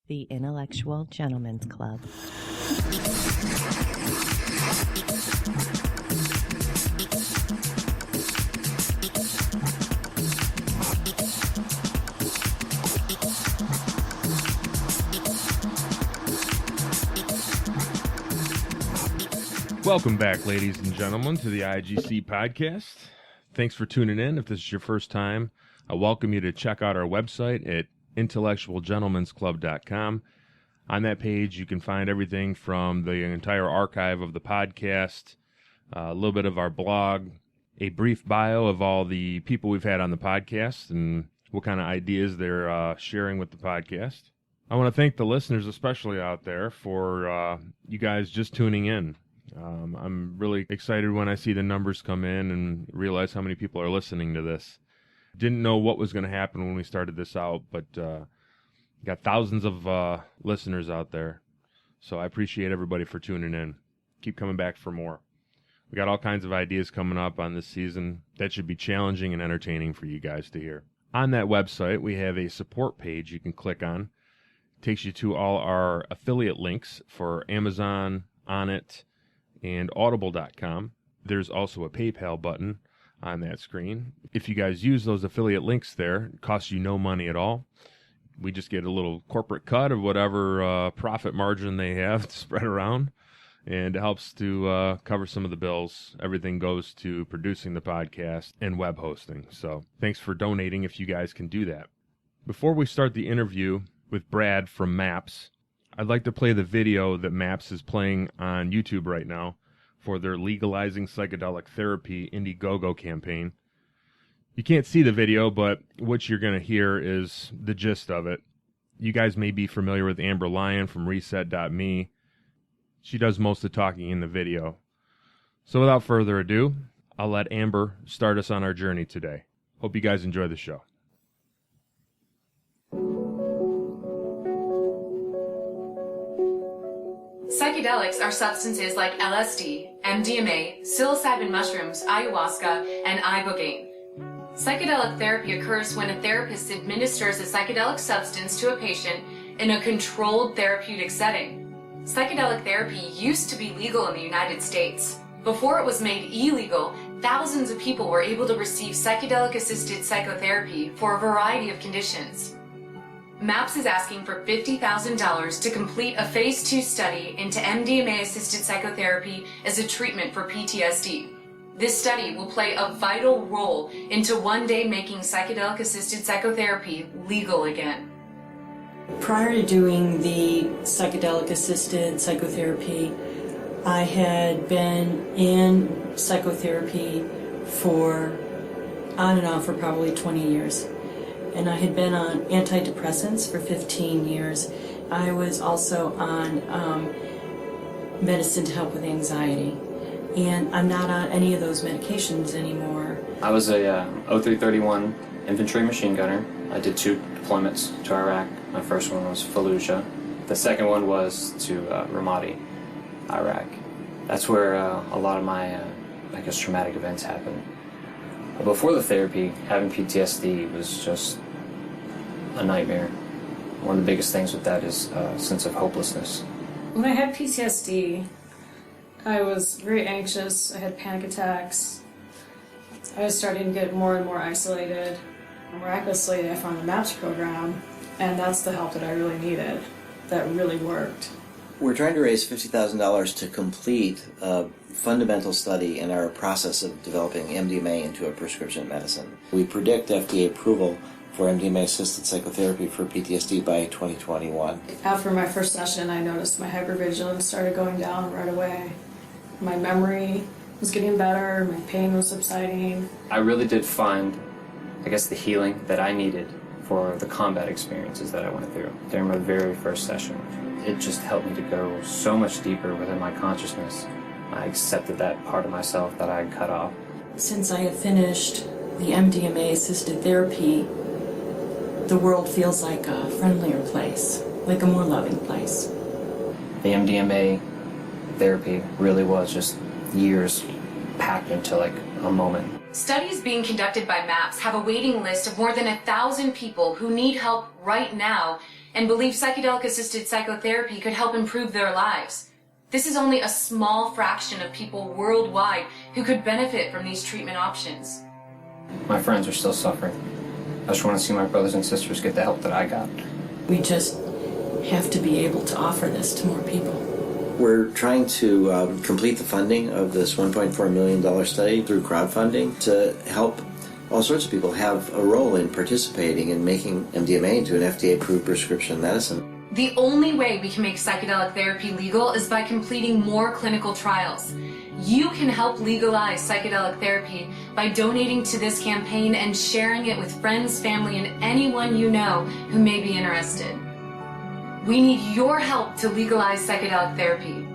the Intellectual Gentlemen's Club. Welcome back, ladies and gentlemen, to the IGC podcast. Thanks for tuning in. If this is your first time, I welcome you to check out our website at intellectualgentlemensclub.com. On that page, you can find everything from the entire archive of the podcast, a little bit of our blog, a brief bio of all the people we've had on the podcast, and what kind of ideas they're sharing with the podcast. I want to thank the listeners, especially out there, for you guys just tuning in. I'm really excited when I see the numbers come in and realize how many people are listening to this. Didn't know what was going to happen when we started this out, but got thousands of listeners out there. So I appreciate everybody for tuning in. Keep coming back for more. We got all kinds of ideas coming up on this season that should be challenging and entertaining for you guys to hear. On that website, we have a support page you can click on. It takes you to all our affiliate links for Amazon, Onnit, and Audible.com. There's also a PayPal button on that screen. If you guys use those affiliate links there, it costs you no money at all. We just get a little corporate cut of whatever profit margin they have to spread around, and it helps to cover some of the bills. Everything goes to producing the podcast and web hosting. So thanks for donating if you guys can do that. Before we start the interview with Brad from MAPS, I'd like to play the video that MAPS is playing on YouTube right now for their Legalizing Psychedelic Therapy Indiegogo campaign. You can't see the video, but what you're going to hear is the gist of it. You guys may be familiar with Amber Lyon from Reset.me. She does most of the talking in the video. So without further ado, I'll let Amber start us on our journey today. Hope you guys enjoy the show. Psychedelics are substances like LSD, MDMA, psilocybin mushrooms, ayahuasca, and ibogaine. Psychedelic therapy occurs when a therapist administers a psychedelic substance to a patient in a controlled therapeutic setting. Psychedelic therapy used to be legal in the United States. Before it was made illegal, thousands of people were able to receive psychedelic-assisted psychotherapy for a variety of conditions. MAPS is asking for $50,000 to complete a Phase 2 study into MDMA-assisted psychotherapy as a treatment for PTSD. This study will play a vital role into one day making psychedelic-assisted psychotherapy legal again. Prior to doing the psychedelic-assisted psychotherapy, I had been in psychotherapy on and off for probably 20 years. And I had been on antidepressants for 15 years. I was also on medicine to help with anxiety. And I'm not on any of those medications anymore. I was a 0331 infantry machine gunner. I did 2 deployments to Iraq. My first one was Fallujah. The second one was to Ramadi, Iraq. That's where a lot of my, traumatic events happened. Before the therapy, having PTSD was just a nightmare. One of the biggest things with that is a sense of hopelessness. When I had PTSD, I was very anxious. I had panic attacks. I was starting to get more and more isolated. Miraculously, I found the MAPS program, and that's the help that I really needed. That really worked. We're trying to raise $50,000 to complete a fundamental study in our process of developing MDMA into a prescription medicine. We predict FDA approval for MDMA-assisted psychotherapy for PTSD by 2021. After my first session, I noticed my hypervigilance started going down right away. My memory was getting better, my pain was subsiding. I really did find, the healing that I needed for the combat experiences that I went through during my very first session. It just helped me to go so much deeper within my consciousness. I accepted that part of myself that I had cut off. Since I have finished the MDMA-assisted therapy, the world feels like a friendlier place, like a more loving place. The MDMA therapy really was just years packed into a moment. Studies being conducted by MAPS have a waiting list of more than 1,000 people who need help right now and believe psychedelic-assisted psychotherapy could help improve their lives. This is only a small fraction of people worldwide who could benefit from these treatment options. My friends are still suffering. I just want to see my brothers and sisters get the help that I got. We just have to be able to offer this to more people. We're trying to complete the funding of this $1.4 million study through crowdfunding to help all sorts of people have a role in participating in making MDMA into an FDA-approved prescription medicine. The only way we can make psychedelic therapy legal is by completing more clinical trials. You can help legalize psychedelic therapy by donating to this campaign and sharing it with friends, family, and anyone you know who may be interested. We need your help to legalize psychedelic therapy.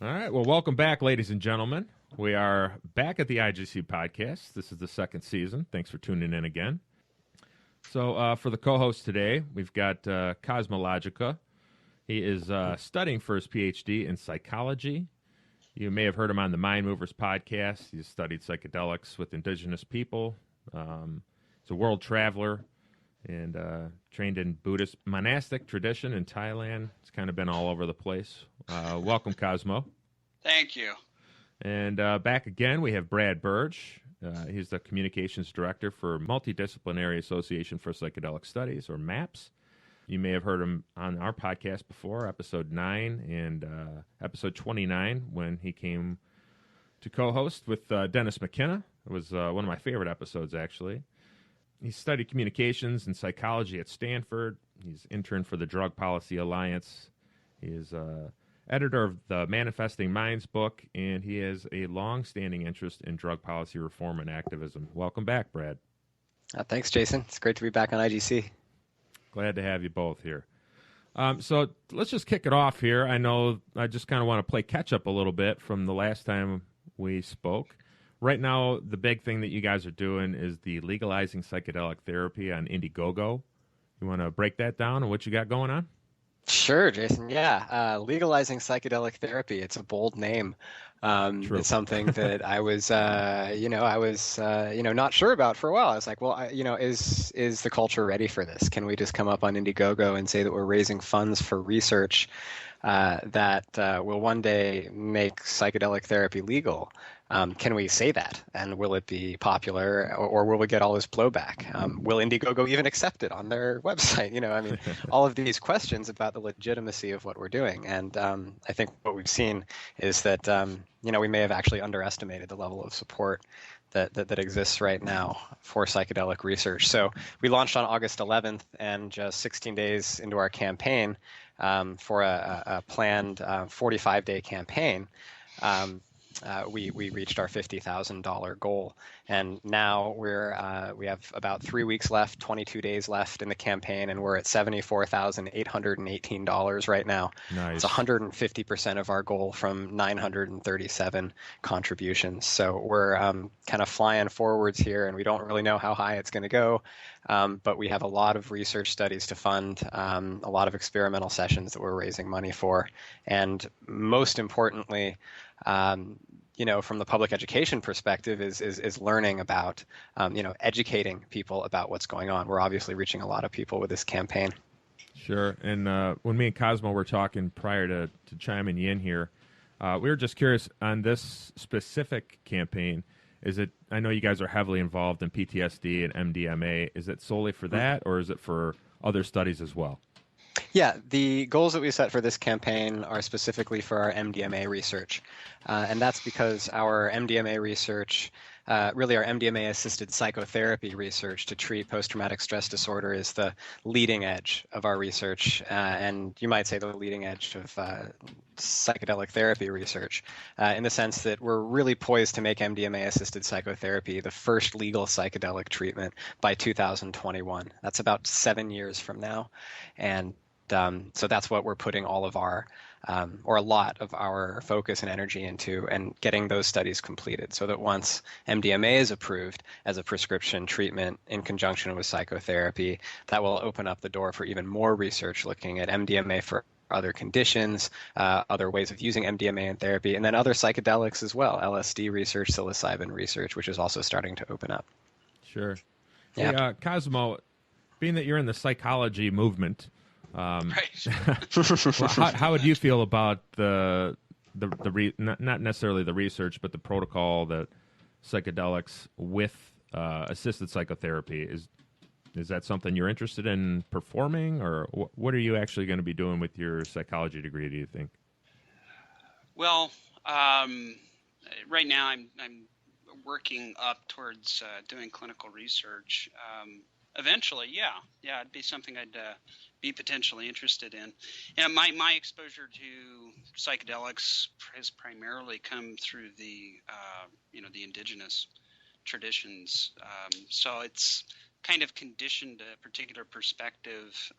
All right. Well, welcome back, ladies and gentlemen. We are back at the IGC podcast. This is the second season. Thanks for tuning in again. So for the co-host today, we've got Cosmologica. He is studying for his PhD in psychology. You may have heard him on the Mind Movers podcast. He's studied psychedelics with indigenous people. He's a world traveler and trained in Buddhist monastic tradition in Thailand. It's kind of been all over the place. Welcome, Cosmo. Thank you. And back again, we have Brad Burge. He's the Communications Director for Multidisciplinary Association for Psychedelic Studies, or MAPS. You may have heard him on our podcast before, episode 9 and episode 29, when he came to co-host with Dennis McKenna. It was one of my favorite episodes, actually. He studied communications and psychology at Stanford. He's interned for the Drug Policy Alliance. He is editor of the Manifesting Minds book, and he has a long-standing interest in drug policy reform and activism. Welcome back, Brad. Thanks, Jason. It's great to be back on IGC. Glad to have you both here. So let's just kick it off here. I know I just kind of want to play catch-up a little bit from the last time we spoke. Right now, the big thing that you guys are doing is the legalizing psychedelic therapy on Indiegogo. You want to break that down and what you got going on? Sure, Jason. Yeah, legalizing psychedelic therapy. It's a bold name. It's something that I was, not sure about for a while. I was like, well, is the culture ready for this? Can we just come up on Indiegogo and say that we're raising funds for research that will one day make psychedelic therapy legal? Can we say that? And will it be popular, or will we get all this blowback? Will Indiegogo even accept it on their website? All of these questions about the legitimacy of what we're doing. And I think what we've seen is that, we may have actually underestimated the level of support that exists right now for psychedelic research. So we launched on August 11th, and just 16 days into our campaign for a planned 45-day campaign, we reached our $50,000 goal, and now we have about 3 weeks left, 22 days left in the campaign, and we're at $74,818 right now. Nice. It's 150% of our goal from 937 contributions. So we're kind of flying forwards here, and we don't really know how high it's going to go, but we have a lot of research studies to fund, a lot of experimental sessions that we're raising money for, and most importantly, from the public education perspective is learning about, educating people about what's going on. We're obviously reaching a lot of people with this campaign. Sure. And when me and Cosmo were talking prior to chiming you in here, we were just curious on this specific campaign. I know you guys are heavily involved in PTSD and MDMA. Is it solely for that, or is it for other studies as well? Yeah, the goals that we set for this campaign are specifically for our MDMA research. And that's because our MDMA research, really our MDMA-assisted psychotherapy research to treat post-traumatic stress disorder, is the leading edge of our research. And you might say the leading edge of psychedelic therapy research, in the sense that we're really poised to make MDMA-assisted psychotherapy the first legal psychedelic treatment by 2021. That's about 7 years from now. And so that's what we're putting all of our, or a lot of our focus and energy into, and getting those studies completed so that once MDMA is approved as a prescription treatment in conjunction with psychotherapy, that will open up the door for even more research looking at MDMA for other conditions, other ways of using MDMA in therapy, and then other psychedelics as well, LSD research, psilocybin research, which is also starting to open up. Sure. Yeah. Hey, Cosmo, being that you're in the psychology movement, Right. well, how would you feel about not necessarily the research, but the protocol that psychedelics with assisted psychotherapy is that something you're interested in performing, or what are you actually going to be doing with your psychology degree, do you think? Well, right now I'm working up towards doing clinical research. Eventually, yeah, it'd be something I'd be potentially interested in. And my exposure to psychedelics has primarily come through the the indigenous traditions. So it's kind of conditioned a particular perspective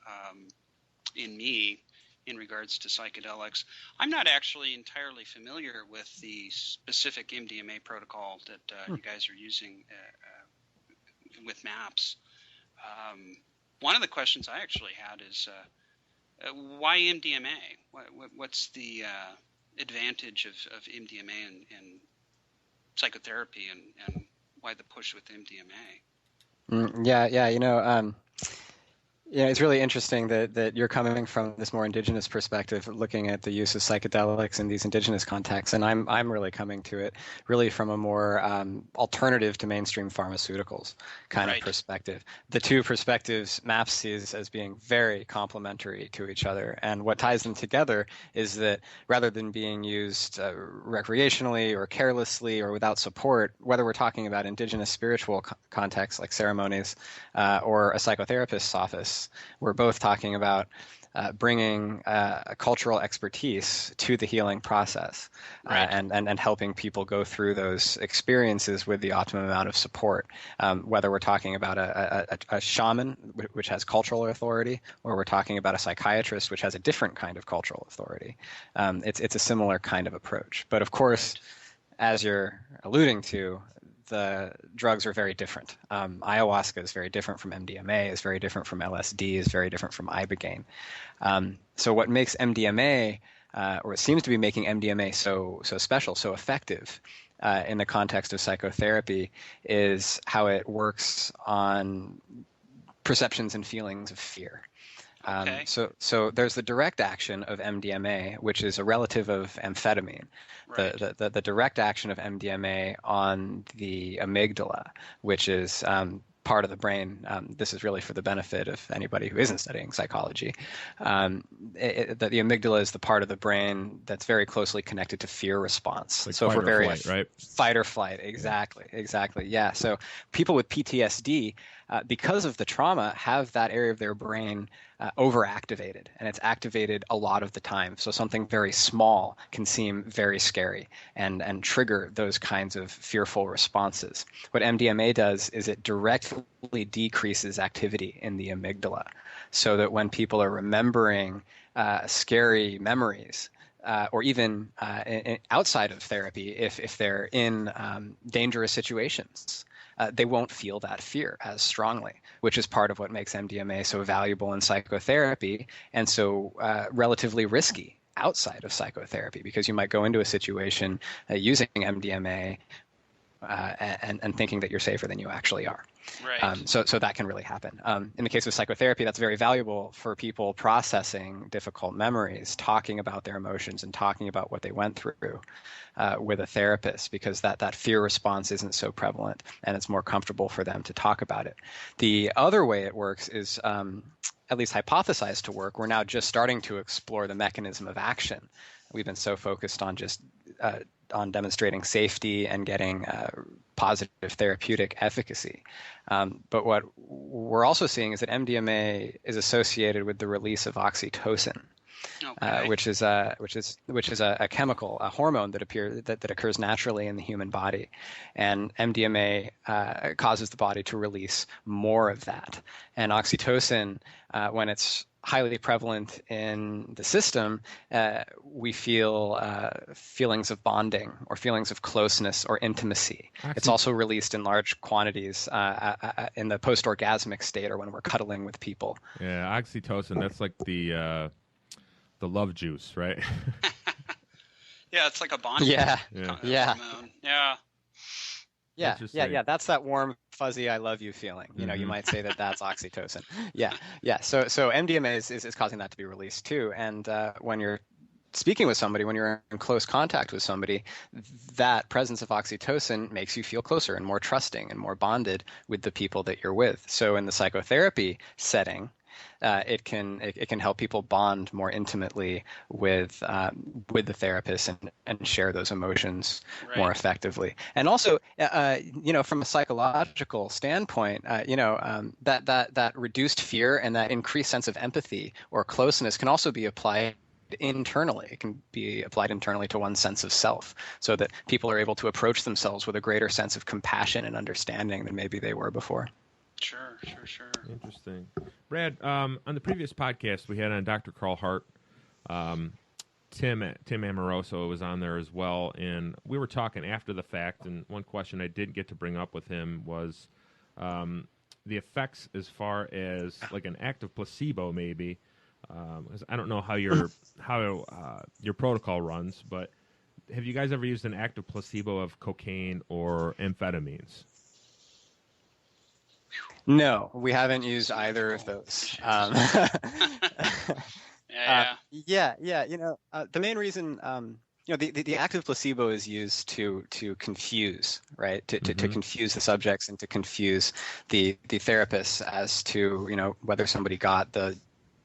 in me in regards to psychedelics. I'm not actually entirely familiar with the specific MDMA protocol that you guys are using with MAPS. One of the questions I actually had is why MDMA? What's the advantage of MDMA in psychotherapy, and why the push with MDMA? Yeah, it's really interesting that you're coming from this more indigenous perspective, looking at the use of psychedelics in these indigenous contexts, and I'm really coming to it really from a more alternative to mainstream pharmaceuticals kind of perspective. The two perspectives MAPS sees as being very complementary to each other, and what ties them together is that rather than being used recreationally or carelessly or without support, whether we're talking about indigenous spiritual contexts like ceremonies or a psychotherapist's office, we're both talking about bringing a cultural expertise to the healing process, and helping people go through those experiences with the optimum amount of support, whether we're talking about a shaman, which has cultural authority, or we're talking about a psychiatrist, which has a different kind of cultural authority. It's a similar kind of approach. But of course, as you're alluding to, the drugs are very different. Ayahuasca is very different from MDMA, is very different from LSD, is very different from ibogaine. So what makes MDMA, or it seems to be making MDMA so special, so effective in the context of psychotherapy, is how it works on perceptions and feelings of fear. So there's the direct action of MDMA, which is a relative of amphetamine. The direct action of MDMA on the amygdala, which is part of the brain. This is really for the benefit of anybody who isn't studying psychology. The amygdala is the part of the brain that's very closely connected to fear response. Like so fight for or very flight, right? Fight or flight, exactly. Yeah. So people with PTSD, because of the trauma, have that area of their brain overactivated, and it's activated a lot of the time. So something very small can seem very scary and trigger those kinds of fearful responses. What MDMA does is it directly decreases activity in the amygdala, so that when people are remembering scary memories, or even outside of therapy, if they're in dangerous situations, they won't feel that fear as strongly, which is part of what makes MDMA so valuable in psychotherapy and so relatively risky outside of psychotherapy, because you might go into a situation using MDMA and thinking that you're safer than you actually are. Right. So that can really happen. In the case of psychotherapy, that's very valuable for people processing difficult memories, talking about their emotions and talking about what they went through with a therapist, because that fear response isn't so prevalent and it's more comfortable for them to talk about it. The other way it works is at least hypothesized to work. We're now just starting to explore the mechanism of action. We've been so focused on just on demonstrating safety and getting positive therapeutic efficacy. But what we're also seeing is that MDMA is associated with the release of oxytocin, which is a chemical, a hormone that occurs naturally in the human body, and MDMA causes the body to release more of that. And oxytocin, when it's highly prevalent in the system, we feel feelings of bonding or feelings of closeness or intimacy. It's also released in large quantities in the post-orgasmic state, or when we're cuddling with people. Yeah, oxytocin, that's like the the love juice, right? Yeah, it's like a bonding. Yeah. hormone. Yeah. Yeah. Interesting. That's that warm, fuzzy, I love you feeling. You know, you might say that that's oxytocin. Yeah. So MDMA is causing that to be released too. And when you're speaking with somebody, when you're in close contact with somebody, that presence of oxytocin makes you feel closer and more trusting and more bonded with the people that you're with. So in the psychotherapy setting, it can help people bond more intimately with the therapist and share those emotions more effectively. And also, from a psychological standpoint, that reduced fear and that increased sense of empathy or closeness can also be applied internally. It can be applied internally to one's sense of self, so that people are able to approach themselves with a greater sense of compassion and understanding than maybe they were before. Sure. Interesting. Brad, on the previous podcast we had on Dr. Carl Hart, Tim Amoroso was on there as well, and we were talking after the fact, and one question I didn't get to bring up with him was the effects as far as like an active placebo maybe. 'Cause I don't know how your protocol runs, but have you guys ever used an active placebo of cocaine or amphetamines? No, we haven't used either of those. The main reason, the active placebo is used to confuse, right? To confuse the subjects and to confuse the therapists as to, whether somebody got the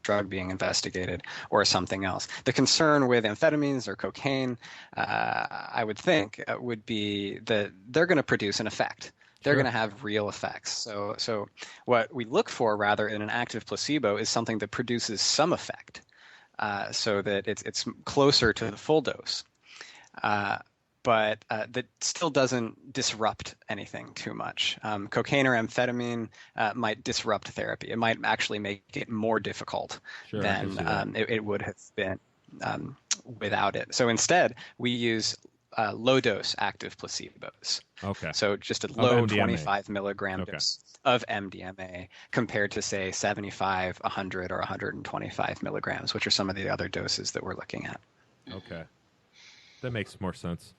drug being investigated or something else. The concern with amphetamines or cocaine, I would think, would be that they're going to produce an effect. They're going to have real effects. So what we look for rather in an active placebo is something that produces some effect, so that it's closer to the full dose, but that still doesn't disrupt anything too much. Cocaine or amphetamine might disrupt therapy. It might actually make it more difficult than it would have been without it. So instead, we use low-dose active placebos. Okay. So just a low 25 milligram dose of MDMA compared to, say, 75, 100, or 125 milligrams, which are some of the other doses that we're looking at. Okay. That makes more sense.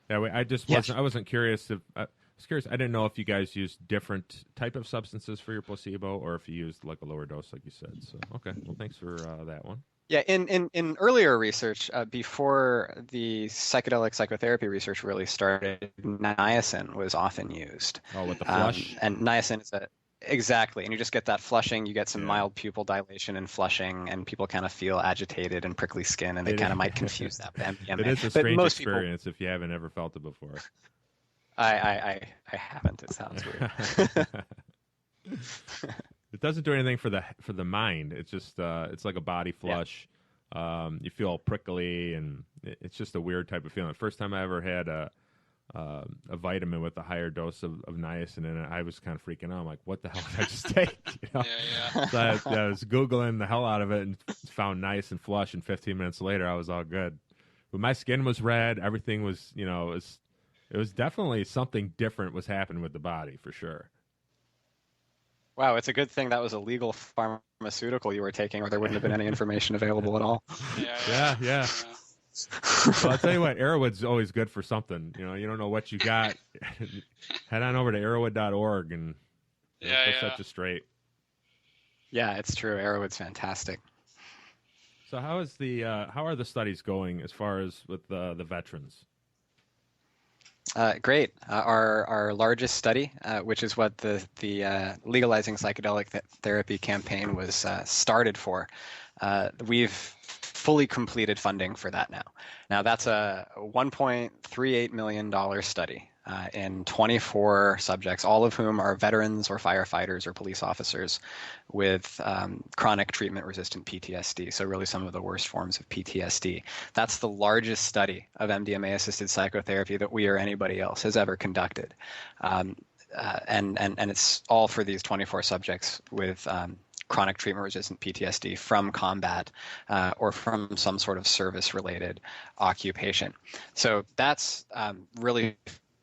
Yeah, I wasn't curious if I was curious. I didn't know if you guys used different type of substances for your placebo or if you used like a lower dose, like you said. So, okay. Well, thanks for that one. Yeah, in earlier research, before the psychedelic psychotherapy research really started, niacin was often used. Oh, with the flush? And niacin is exactly, and you just get that flushing, you get some mild pupil dilation and flushing, and people kind of feel agitated and prickly skin, and they kind of might confuse that with MDMA. It is a strange experience if you haven't ever felt it before. I haven't. It sounds weird. It doesn't do anything for the mind. It's just it's like a body flush. Yeah. You feel all prickly, and it's just a weird type of feeling. First time I ever had a vitamin with a higher dose of niacin in it, I was kind of freaking out. I'm like, what the hell did I just take? So I was Googling the hell out of it and found niacin flush, and 15 minutes later I was all good. But my skin was red. Everything was, it was definitely something different was happening with the body for sure. Wow, it's a good thing that was a legal pharmaceutical you were taking, or there wouldn't have been any information available at all. Yeah. Well, I'll tell you what, Arrowwood's always good for something. You don't know what you got. Head on over to arrowwood.org and set you straight. Yeah, it's true. Arrowwood's fantastic. So how are the studies going as far as with the veterans? Great. Our largest study, which is what the legalizing psychedelic therapy campaign was started for, we've fully completed funding for that now. Now that's a $1.38 million study in 24 subjects, all of whom are veterans or firefighters or police officers with chronic treatment-resistant PTSD, so really some of the worst forms of PTSD. That's the largest study of MDMA-assisted psychotherapy that we or anybody else has ever conducted. And it's all for these 24 subjects with chronic treatment-resistant PTSD from combat or from some sort of service-related occupation. So that's really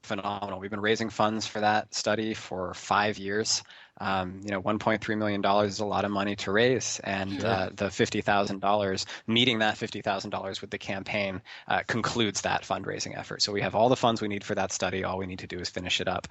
phenomenal. We've been raising funds for that study for 5 years. $1.3 million is a lot of money to raise, and the $50,000, meeting that $50,000 with the campaign concludes that fundraising effort. So we have all the funds we need for that study. All we need to do is finish it up.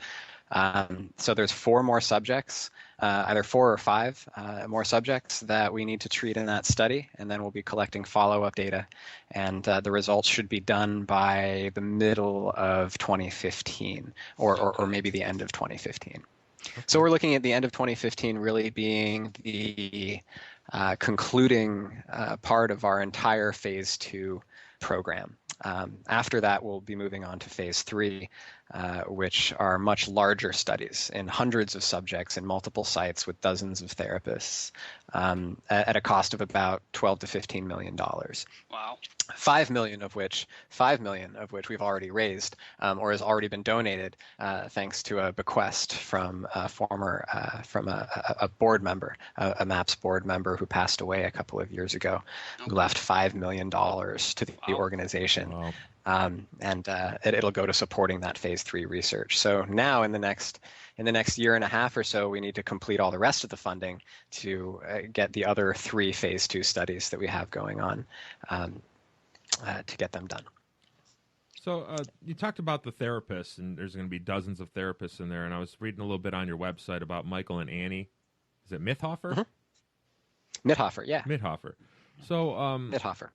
So there's 4 more subjects, either 4 or 5 more subjects that we need to treat in that study, and then we'll be collecting follow-up data, and the results should be done by the middle of 2015, or maybe the end of 2015. So we're looking at the end of 2015 really being the concluding part of our entire phase 2 program. After that, we'll be moving on to phase 3, which are much larger studies in hundreds of subjects in multiple sites with dozens of therapists at a cost of about $12 to $15 million. Wow. 5 million of which we've already raised or has already been donated thanks to a bequest from a board member, a MAPS board member who passed away a couple of years ago, who left $5 million to the organization. Wow. And it'll go to supporting that phase 3 research. So now in the next year and a half or so, we need to complete all the rest of the funding to get the other 3 phase 2 studies that we have going on to get them done. So you talked about the therapists, and there's going to be dozens of therapists in there. And I was reading a little bit on your website about Michael and Annie. Is it Mithofer? Mm-hmm. Mithofer, yeah. Mithofer. So Mithofer.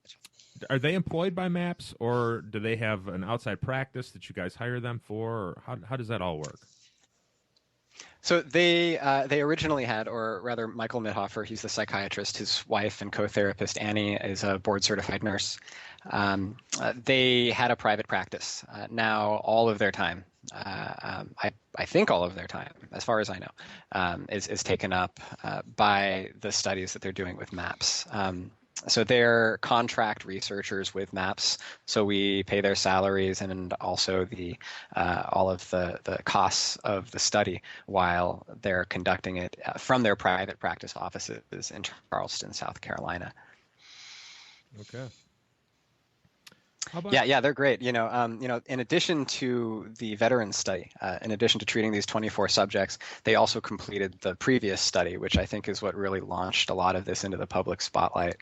Are they employed by MAPS, or do they have an outside practice that you guys hire them for? Or how does that all work? So they originally had, or rather Michael Mithofer, he's the psychiatrist, his wife and co-therapist Annie is a board-certified nurse. They had a private practice. Now all of their time, I think all of their time, as far as I know, is taken up by the studies that they're doing with MAPS. So they're contract researchers with MAPS, so we pay their salaries and also all of the costs of the study while they're conducting it from their private practice offices in Charleston, South Carolina. Okay. Yeah, they're great. In addition to the veterans study, in addition to treating these 24 subjects, they also completed the previous study, which I think is what really launched a lot of this into the public spotlight.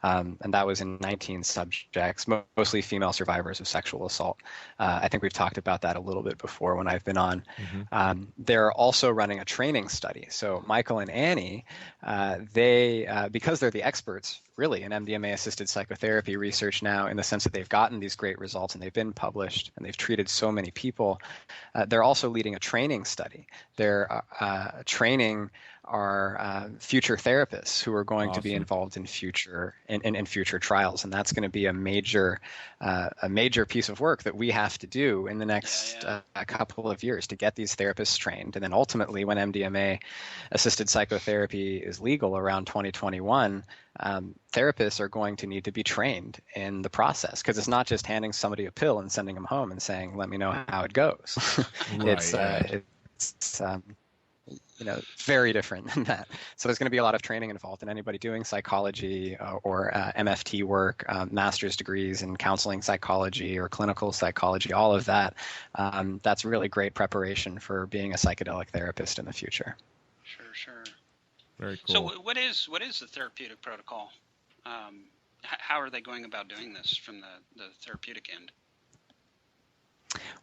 And that was in 19 subjects, mostly female survivors of sexual assault. I think we've talked about that a little bit before when I've been on. Mm-hmm. They're also running a training study. So Michael and Annie, because they're the experts really in MDMA-assisted psychotherapy research now, in the sense that they've gotten these great results and they've been published and they've treated so many people, they're also leading a training study. They're training our future therapists who are going to be involved in future trials, and that's going to be a major piece of work that we have to do in the next couple of years to get these therapists trained. And then ultimately, when MDMA assisted psychotherapy is legal around 2021, therapists are going to need to be trained in the process, because it's not just handing somebody a pill and sending them home and saying, let me know how it goes. Right, it's very different than that. So there's going to be a lot of training involved, and anybody doing psychology or MFT work, master's degrees in counseling psychology or clinical psychology, all of that, that's really great preparation for being a psychedelic therapist in the future. Sure. Very cool. So what is the therapeutic protocol? How are they going about doing this from the therapeutic end?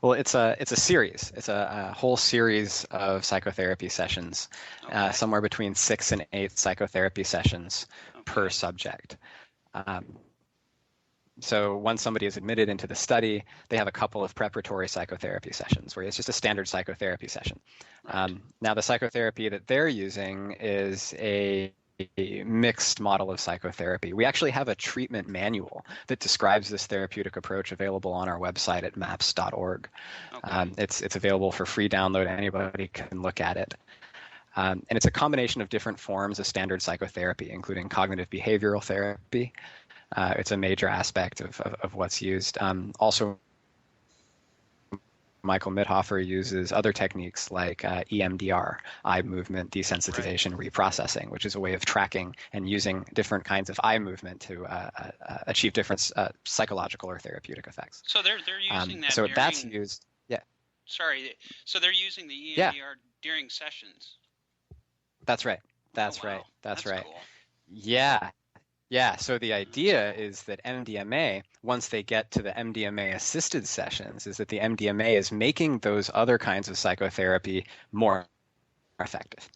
Well, it's a series. It's a whole series of psychotherapy sessions, somewhere between 6 and 8 psychotherapy sessions per subject. So once somebody is admitted into the study, they have a couple of preparatory psychotherapy sessions where it's just a standard psychotherapy session. Now, the psychotherapy that they're using is a mixed model of psychotherapy. We actually have a treatment manual that describes this therapeutic approach available on our website at maps.org. It's available for free download. Anybody can look at it. And it's a combination of different forms of standard psychotherapy, including cognitive behavioral therapy. It's a major aspect of what's used. Also, Michael Mithofer uses other techniques like EMDR, eye movement desensitization reprocessing, which is a way of tracking and using different kinds of eye movement to achieve different psychological or therapeutic effects. So they're using that. So that's used. Yeah. Sorry. So they're using the EMDR Yeah. during sessions. That's right. Oh, wow. That's right. Cool. Yeah. Yeah. So the idea is that MDMA, once they get to the MDMA assisted sessions, is that the MDMA is making those other kinds of psychotherapy more effective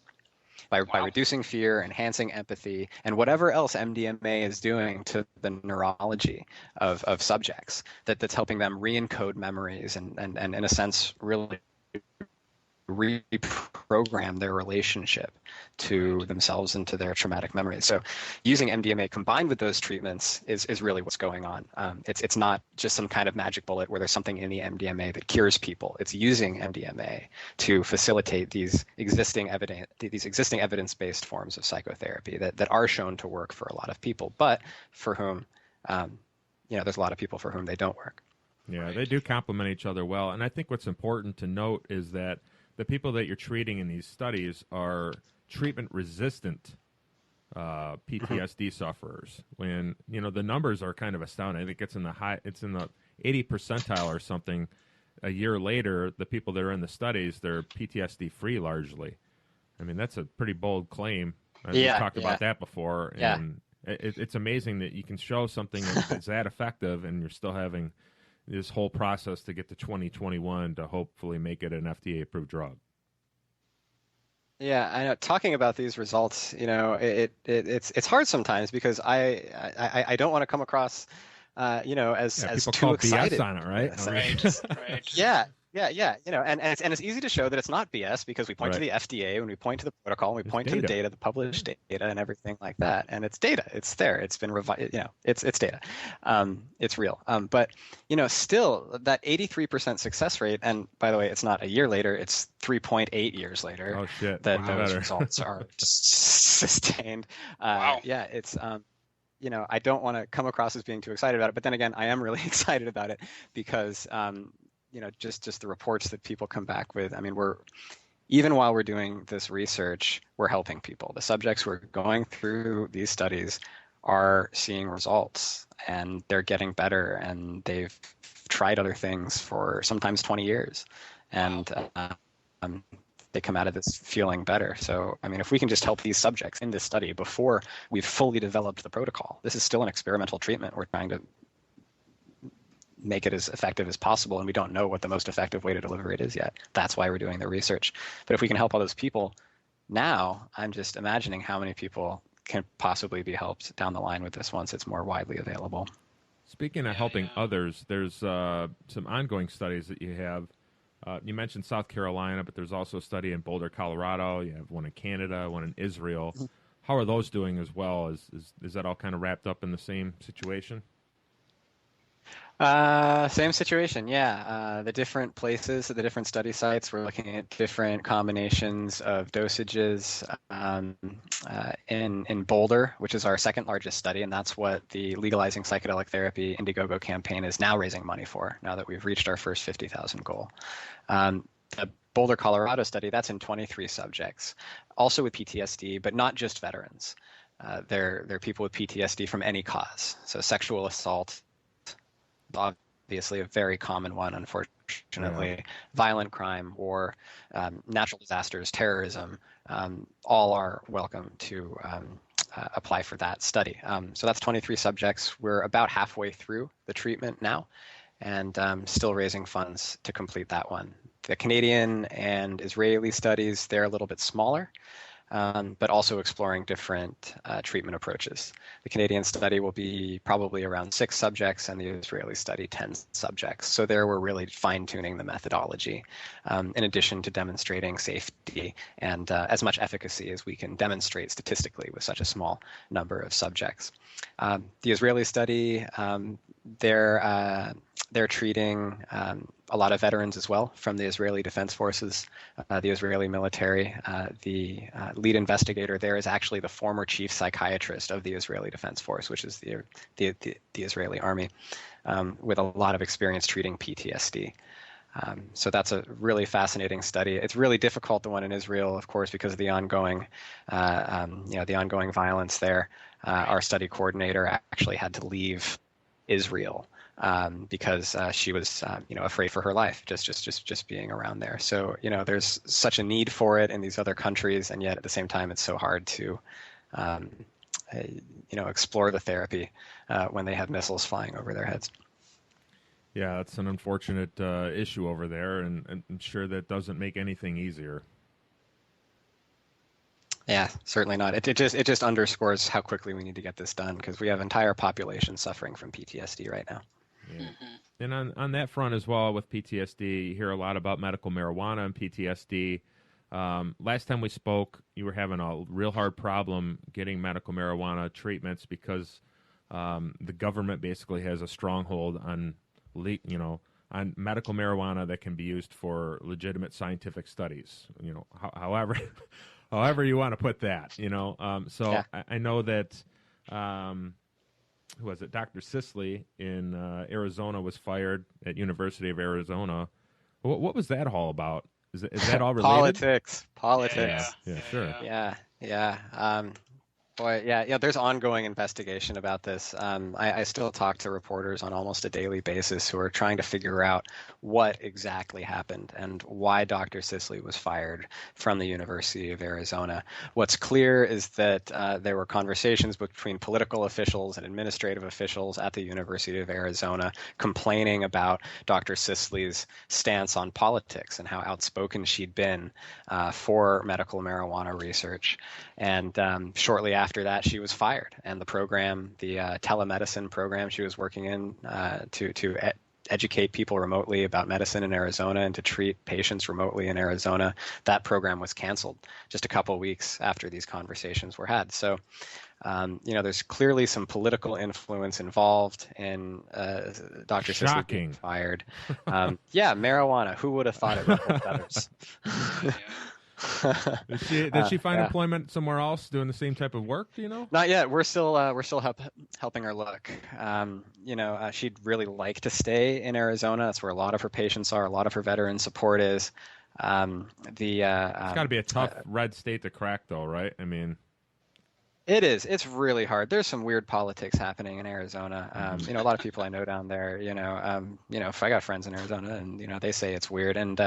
by reducing fear, enhancing empathy, and whatever else MDMA is doing to the neurology of subjects that's helping them re-encode memories and in a sense really reprogram their relationship to themselves and to their traumatic memories. So using MDMA combined with those treatments is really what's going on. It's not just some kind of magic bullet where there's something in the MDMA that cures people. It's using MDMA to facilitate these existing evidence-based forms of psychotherapy that are shown to work for a lot of people, but for whom, there's a lot of people for whom they don't work. Yeah, they do complement each other well. And I think what's important to note is that the people that you're treating in these studies are treatment-resistant PTSD sufferers. When the numbers are kind of astounding. I think it's in the 80 percentile or something. A year later, the people that are in the studies, they're PTSD-free largely. I mean, that's a pretty bold claim. We've talked about that before, and it's amazing that you can show something that's that effective, and you're still having this whole process to get to 2021 to hopefully make it an FDA-approved drug. Yeah, I know. Talking about these results, it's hard sometimes because I don't want to come across, as people too call excited. BS on it, right? Right. Yeah. And it's easy to show that it's not BS because we point to the FDA and we point to the protocol and we point to the data, the published data, and everything like that. And it's data. It's there. It's been revised. It's data. It's real. But still that 83% success rate. And by the way, it's not a year later. It's 3.8 years later. Oh shit! That those results are sustained. Wow. Yeah. It's I don't want to come across as being too excited about it, but then again, I am really excited about it because. Just the reports that people come back with. I mean, even while we're doing this research, we're helping people. The subjects who are going through these studies are seeing results and they're getting better and they've tried other things for sometimes 20 years and they come out of this feeling better. So, I mean, if we can just help these subjects in this study before we've fully developed the protocol, this is still an experimental treatment. We're trying to make it as effective as possible, and we don't know what the most effective way to deliver it is yet. That's why we're doing the research. But if we can help all those people now, I'm just imagining how many people can possibly be helped down the line with this once it's more widely available. Speaking of helping others, there's some ongoing studies that you have. You mentioned South Carolina, but there's also a study in Boulder, Colorado. You have one in Canada, one in Israel. Mm-hmm. How are those doing as well? Is that all kind of wrapped up in the same situation? Same situation, yeah. The different places, the different study sites, we're looking at different combinations of dosages in Boulder, which is our second largest study, and that's what the Legalizing Psychedelic Therapy Indiegogo campaign is now raising money for, now that we've reached our first 50,000 goal. The Boulder, Colorado study, that's in 23 subjects, also with PTSD, but not just veterans. They're people with PTSD from any cause, so sexual assault, obviously a very common one, unfortunately, violent crime, war, natural disasters, terrorism, all are welcome to apply for that study. So that's 23 subjects. We're about halfway through the treatment now and still raising funds to complete that one. The Canadian and Israeli studies, they're a little bit smaller. But also exploring different treatment approaches. The Canadian study will be probably around 6 subjects and the Israeli study 10 subjects. So there we're really fine-tuning the methodology in addition to demonstrating safety and as much efficacy as we can demonstrate statistically with such a small number of subjects. The Israeli study, they're treating a lot of veterans as well from the Israeli Defense Forces, the Israeli military. The lead investigator there is actually the former chief psychiatrist of the Israeli Defense Force, which is the Israeli army, with a lot of experience treating PTSD. So that's a really fascinating study. It's really difficult, the one in Israel, of course, because of the ongoing, the ongoing violence there. Our study coordinator actually had to leave Israel because she was, afraid for her life just being around there. So, there's such a need for it in these other countries, and yet at the same time, it's so hard to, explore the therapy when they have missiles flying over their heads. Yeah, it's an unfortunate issue over there, and I'm sure that doesn't make anything easier. Yeah, certainly not. It just underscores how quickly we need to get this done, because we have entire populations suffering from PTSD right now. Yeah. And on that front as well, with PTSD, you hear a lot about medical marijuana and PTSD. Last time we spoke, you were having a real hard problem getting medical marijuana treatments because the government basically has a stronghold on medical marijuana that can be used for legitimate scientific studies. However, however you want to put that. So yeah. I know that. Who was it? Dr. Sisley in Arizona was fired at University of Arizona. What was that all about? Is that all related? Politics. Yeah, sure. Yeah. Boy, yeah. There's ongoing investigation about this. I still talk to reporters on almost a daily basis who are trying to figure out what exactly happened and why Dr. Sisley was fired from the University of Arizona. What's clear is that there were conversations between political officials and administrative officials at the University of Arizona complaining about Dr. Sisley's stance on politics and how outspoken she'd been for medical marijuana research. And shortly after that, she was fired, and the telemedicine program she was working in to educate people remotely about medicine in Arizona and to treat patients remotely in Arizona, that program was canceled just a couple weeks after these conversations were had. So, there's clearly some political influence involved in Dr. Sisley being fired. Yeah, marijuana. Who would have thought it ruffled feathers? Did she find employment somewhere else doing the same type of work? Do you know? Not yet. We're still helping her look. She'd really like to stay in Arizona. That's where a lot of her patients are. A lot of her veteran support is. It's got to be a tough red state to crack, though, right? I mean, it is. It's really hard. There's some weird politics happening in Arizona. A lot of people I know down there, if I got friends in Arizona and, they say it's weird. And,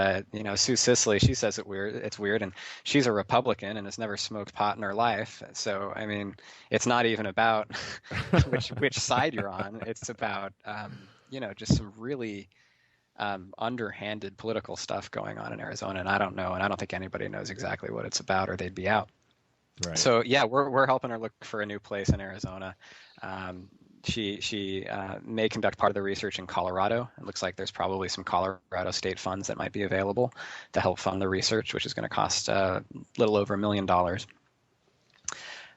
Sue Sisley, she says it's weird. And she's a Republican and has never smoked pot in her life. So, I mean, it's not even about which side you're on. It's about, just some really underhanded political stuff going on in Arizona. And I don't know. And I don't think anybody knows exactly what it's about or they'd be out. Right. So yeah, we're helping her look for a new place in Arizona. She may conduct part of the research in Colorado. It looks like there's probably some Colorado state funds that might be available to help fund the research, which is going to cost a little over $1 million.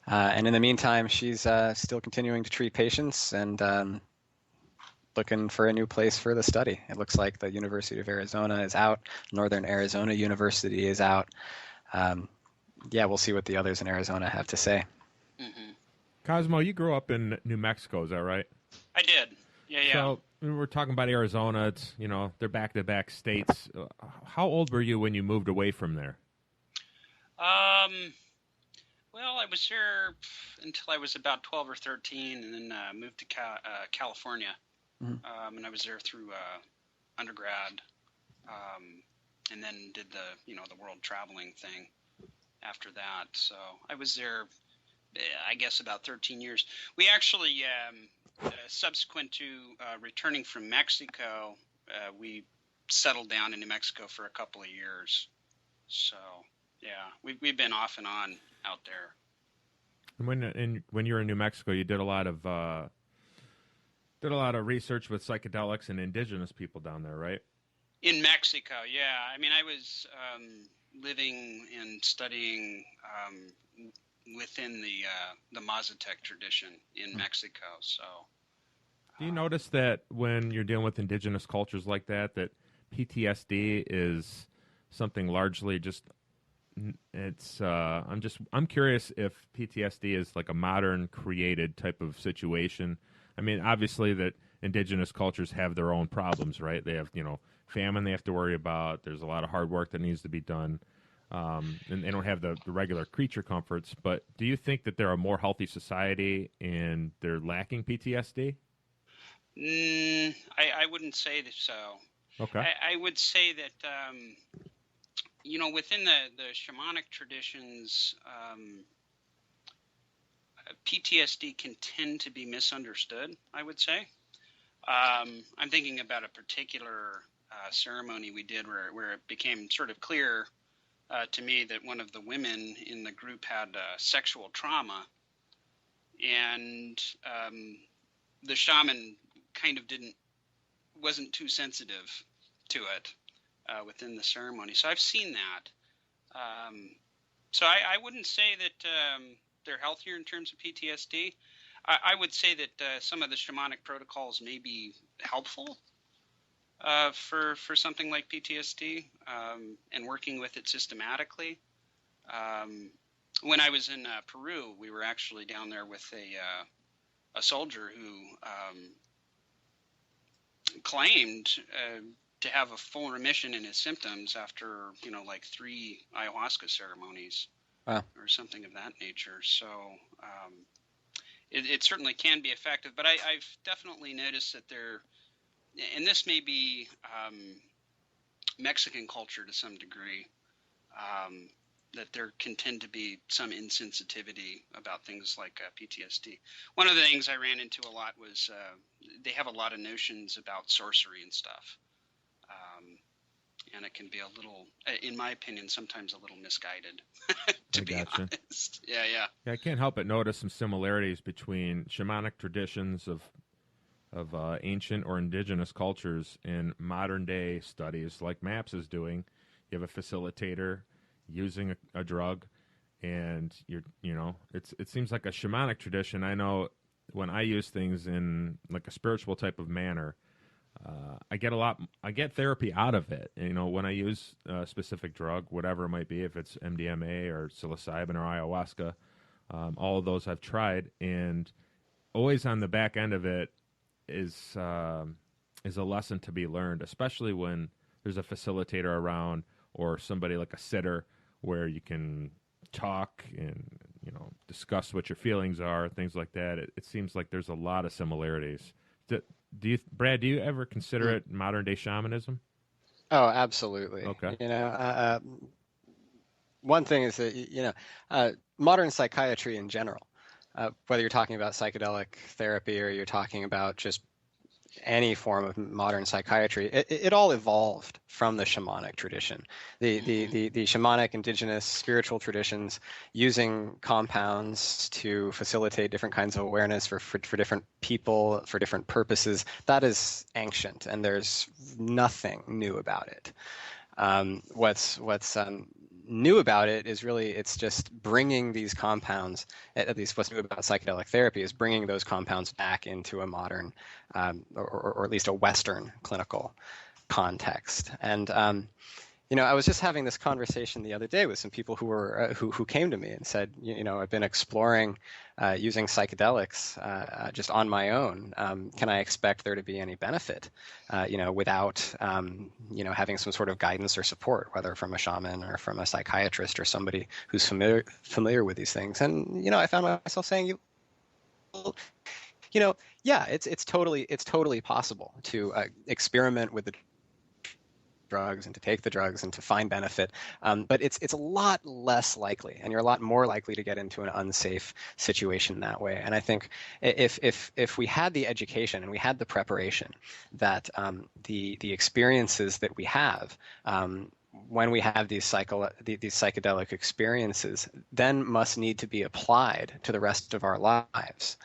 And in the meantime, she's still continuing to treat patients and looking for a new place for the study. It looks like the University of Arizona is out. Northern Arizona University is out. Yeah, we'll see what the others in Arizona have to say. Mm-hmm. Cosmo, you grew up in New Mexico, is that right? I did. Yeah. So we're talking about Arizona. It's, they're back-to-back states. How old were you when you moved away from there? Well, I was there until I was about 12 or 13, and then moved to California. Mm-hmm. And I was there through undergrad, and then did the world traveling thing after that. So I was there, I guess, about 13 years. We actually, subsequent to returning from Mexico, we settled down in New Mexico for a couple of years. So, yeah, we've been off and on out there. And when you were in New Mexico, you did a lot of research with psychedelics and indigenous people down there, right? In Mexico, yeah. I mean, I was living and studying within the Mazatec tradition in Mexico. So, do you notice that when you're dealing with indigenous cultures like that PTSD is something largely just it's I'm curious if PTSD is like a modern created type of situation. I mean, obviously that indigenous cultures have their own problems, right? They have, famine they have to worry about. There's a lot of hard work that needs to be done. And they don't have the regular creature comforts. But do you think that they're a more healthy society and they're lacking PTSD? I wouldn't say that so. Okay. I would say that, within the shamanic traditions, PTSD can tend to be misunderstood, I would say. I'm thinking about a particular ceremony we did where it became sort of clear to me that one of the women in the group had sexual trauma, and the shaman kind of wasn't too sensitive to it within the ceremony. So I've seen that. So I wouldn't say that they're healthier in terms of PTSD. I would say that some of the shamanic protocols may be helpful for something like PTSD and working with it systematically. When I was in Peru, we were actually down there with a soldier who claimed to have a full remission in his symptoms after, like 3 ayahuasca ceremonies or something of that nature. So it certainly can be effective, but I've definitely noticed that and this may be Mexican culture to some degree, that there can tend to be some insensitivity about things like PTSD. One of the things I ran into a lot was they have a lot of notions about sorcery and stuff. And it can be a little, in my opinion, sometimes a little misguided, to be honest. Yeah. I can't help but notice some similarities between shamanic traditions of ancient or indigenous cultures and modern day studies like MAPS is doing. You have a facilitator using a drug, and it seems like a shamanic tradition. I know when I use things in like a spiritual type of manner, I get therapy out of it. When I use a specific drug, whatever it might be, if it's MDMA or psilocybin or ayahuasca, all of those I've tried, and always on the back end of it is a lesson to be learned, especially when there's a facilitator around or somebody like a sitter where you can talk and discuss what your feelings are, things like that. It seems like there's a lot of similarities. Brad, do you ever consider it modern day shamanism? Oh, absolutely. Okay. One thing is that modern psychiatry in general, whether you're talking about psychedelic therapy or you're talking about just any form of modern psychiatry, it all evolved from the shamanic tradition. The shamanic indigenous spiritual traditions using compounds to facilitate different kinds of awareness for different people, for different purposes, that is ancient, and there's nothing new about it. What's new about it is really it's just bringing these compounds, at least what's new about psychedelic therapy is bringing those compounds back into a modern or at least a Western clinical context. And I was just having this conversation the other day with some people who came to me and said, I've been exploring using psychedelics just on my own. Can I expect there to be any benefit, without having some sort of guidance or support, whether from a shaman or from a psychiatrist or somebody who's familiar with these things? And I found myself saying, yeah, it's totally possible to experiment with the drugs and to take the drugs and to find benefit, but it's a lot less likely, and you're a lot more likely to get into an unsafe situation that way. And I think if we had the education and we had the preparation that the experiences that we have when we have these psychedelic experiences then must need to be applied to the rest of our lives,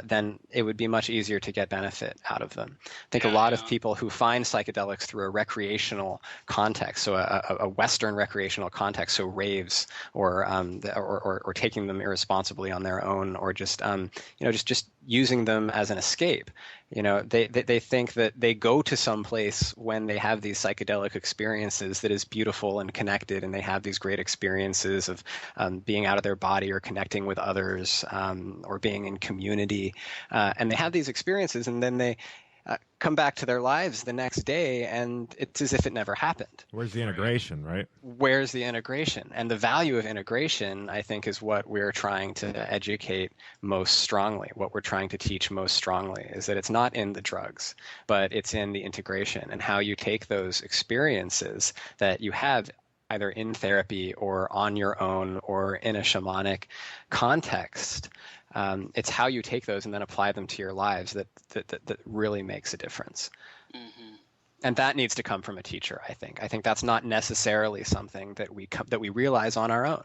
then it would be much easier to get benefit out of them. I think a lot of people who find psychedelics through a recreational context, so a Western recreational context, so raves or taking them irresponsibly on their own, or just using them as an escape. They think that they go to some place when they have these psychedelic experiences that is beautiful and connected, and they have these great experiences of being out of their body or connecting with others, or being in community, and they have these experiences, and then they come back to their lives the next day, and it's as if it never happened. Where's the integration, right? Where's the integration? And the value of integration, I think, is what we're trying to educate most strongly. What we're trying to teach most strongly is that it's not in the drugs, but it's in the integration and how you take those experiences that you have either in therapy or on your own or in a shamanic context. It's how you take those and then apply them to your lives that really makes a difference. Mm-hmm. And that needs to come from a teacher, I think. I think that's not necessarily something that we realize on our own,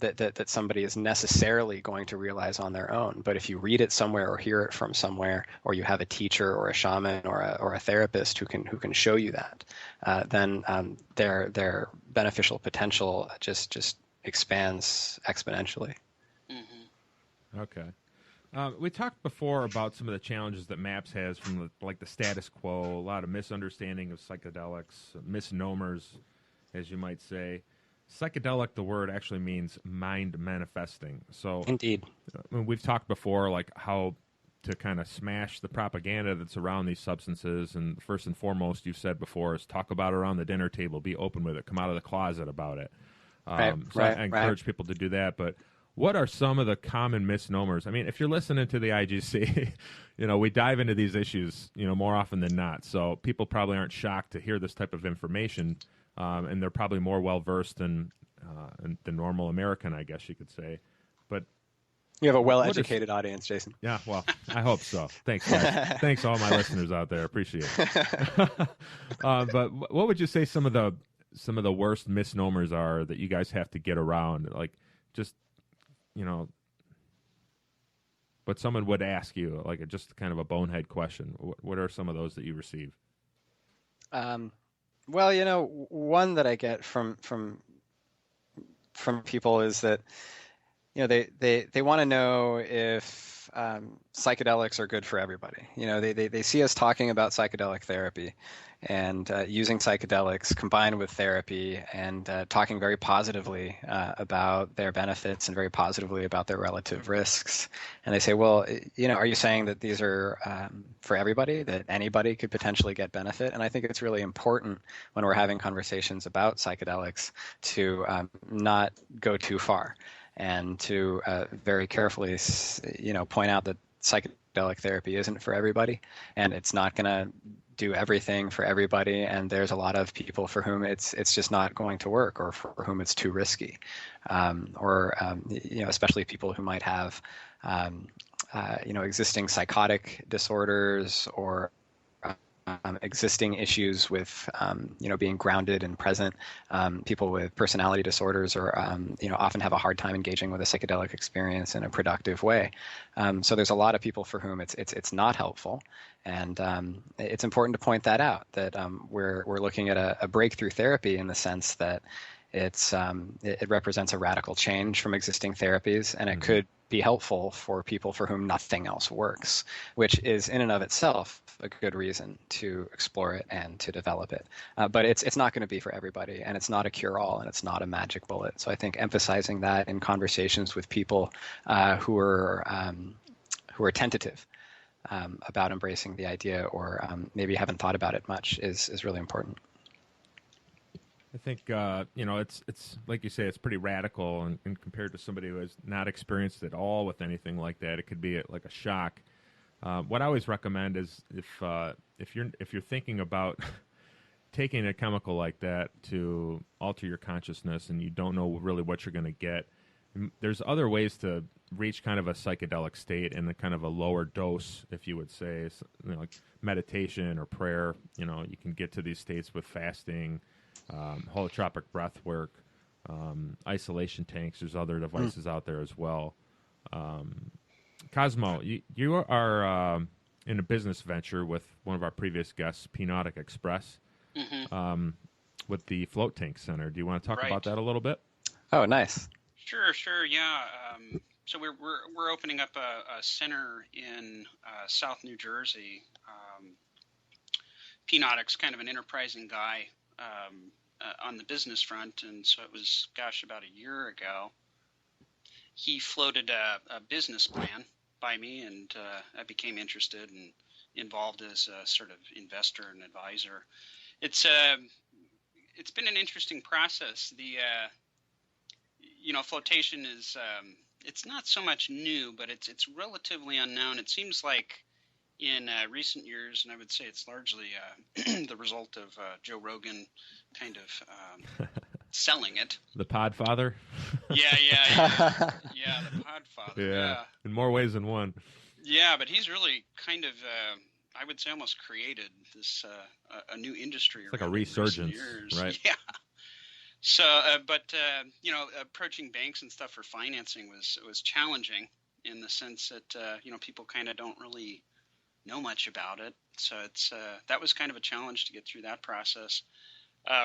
that somebody is necessarily going to realize on their own. But if you read it somewhere or hear it from somewhere, or you have a teacher or a shaman or a therapist who can show you that, then their beneficial potential just expands exponentially. Mm-hmm. Okay. We talked before about some of the challenges that MAPS has from the status quo, a lot of misunderstanding of psychedelics, misnomers, as you might say. Psychedelic, the word actually means mind manifesting. So Indeed. We've talked before like how to kind of smash the propaganda that's around these substances. And first and foremost, you've said before, is talk about it around the dinner table, be open with it, come out of the closet about it. I encourage people to do that. But what are some of the common misnomers? I mean, if you're listening to the IGC, we dive into these issues, more often than not. So people probably aren't shocked to hear this type of information, and they're probably more well-versed than the normal American, I guess you could say. But you have a well-educated audience, Jason. Yeah, well, I hope so. Thanks, guys. Thanks to all my listeners out there. Appreciate it. But what would you say some of the worst misnomers are that you guys have to get around? Like, just but someone would ask you, like, just kind of a bonehead question. What are some of those that you receive? Well, one that I get from people is that, they want to know if psychedelics are good for everybody. They see us talking about psychedelic therapy and using psychedelics combined with therapy and talking very positively about their benefits and very positively about their relative risks. And they say, well, are you saying that these are for everybody, that anybody could potentially get benefit? And I think it's really important when we're having conversations about psychedelics to not go too far and to very carefully, point out that psychedelic therapy isn't for everybody, and it's not going to do everything for everybody, and there's a lot of people for whom it's just not going to work, or for whom it's too risky, especially people who might have existing psychotic disorders or existing issues with being grounded and present. People with personality disorders or often have a hard time engaging with a psychedelic experience in a productive way. So there's a lot of people for whom it's not helpful, and it's important to point that out, that we're looking at a breakthrough therapy in the sense that it represents a radical change from existing therapies, and it could be helpful for people for whom nothing else works, which is in and of itself a good reason to explore it and to develop it. But it's not going to be for everybody, and it's not a cure-all, and it's not a magic bullet. So I think emphasizing that in conversations with people who are tentative about embracing the idea, or maybe haven't thought about it much, is really important. I think it's like you say, it's pretty radical, and compared to somebody who has not experienced it all with anything like that, it could be like a shock. What I always recommend is if you're thinking about taking a chemical like that to alter your consciousness and you don't know really what you're going to get, there's other ways to reach kind of a psychedelic state in a kind of a lower dose, if you would say, like meditation or prayer. You can get to these states with fasting. Holotropic breath work, isolation tanks. There's other devices out there as well. Cosmo, you are in a business venture with one of our previous guests, P.Nautic Express, with the Float Tank Center. Do you want to talk about that a little bit? Oh, nice. Sure, yeah. So we're opening up a center in South New Jersey. P.Nautic's kind of an enterprising guy. On the business front, and so it was, about a year ago, he floated a business plan by me, and I became interested, and involved as a sort of investor and advisor. It's been an interesting process. The flotation is it's not so much new, but it's relatively unknown. It seems like in recent years, and I would say it's largely the result of Joe Rogan kind of selling it. The Podfather? Yeah, the Podfather. Yeah, in more ways than one. Yeah, but he's really kind of, I would say, almost created this a new industry. It's like a resurgence, right? Yeah. So, approaching banks and stuff for financing was challenging in the sense that people kind of don't really know much about it. So that was kind of a challenge to get through that process.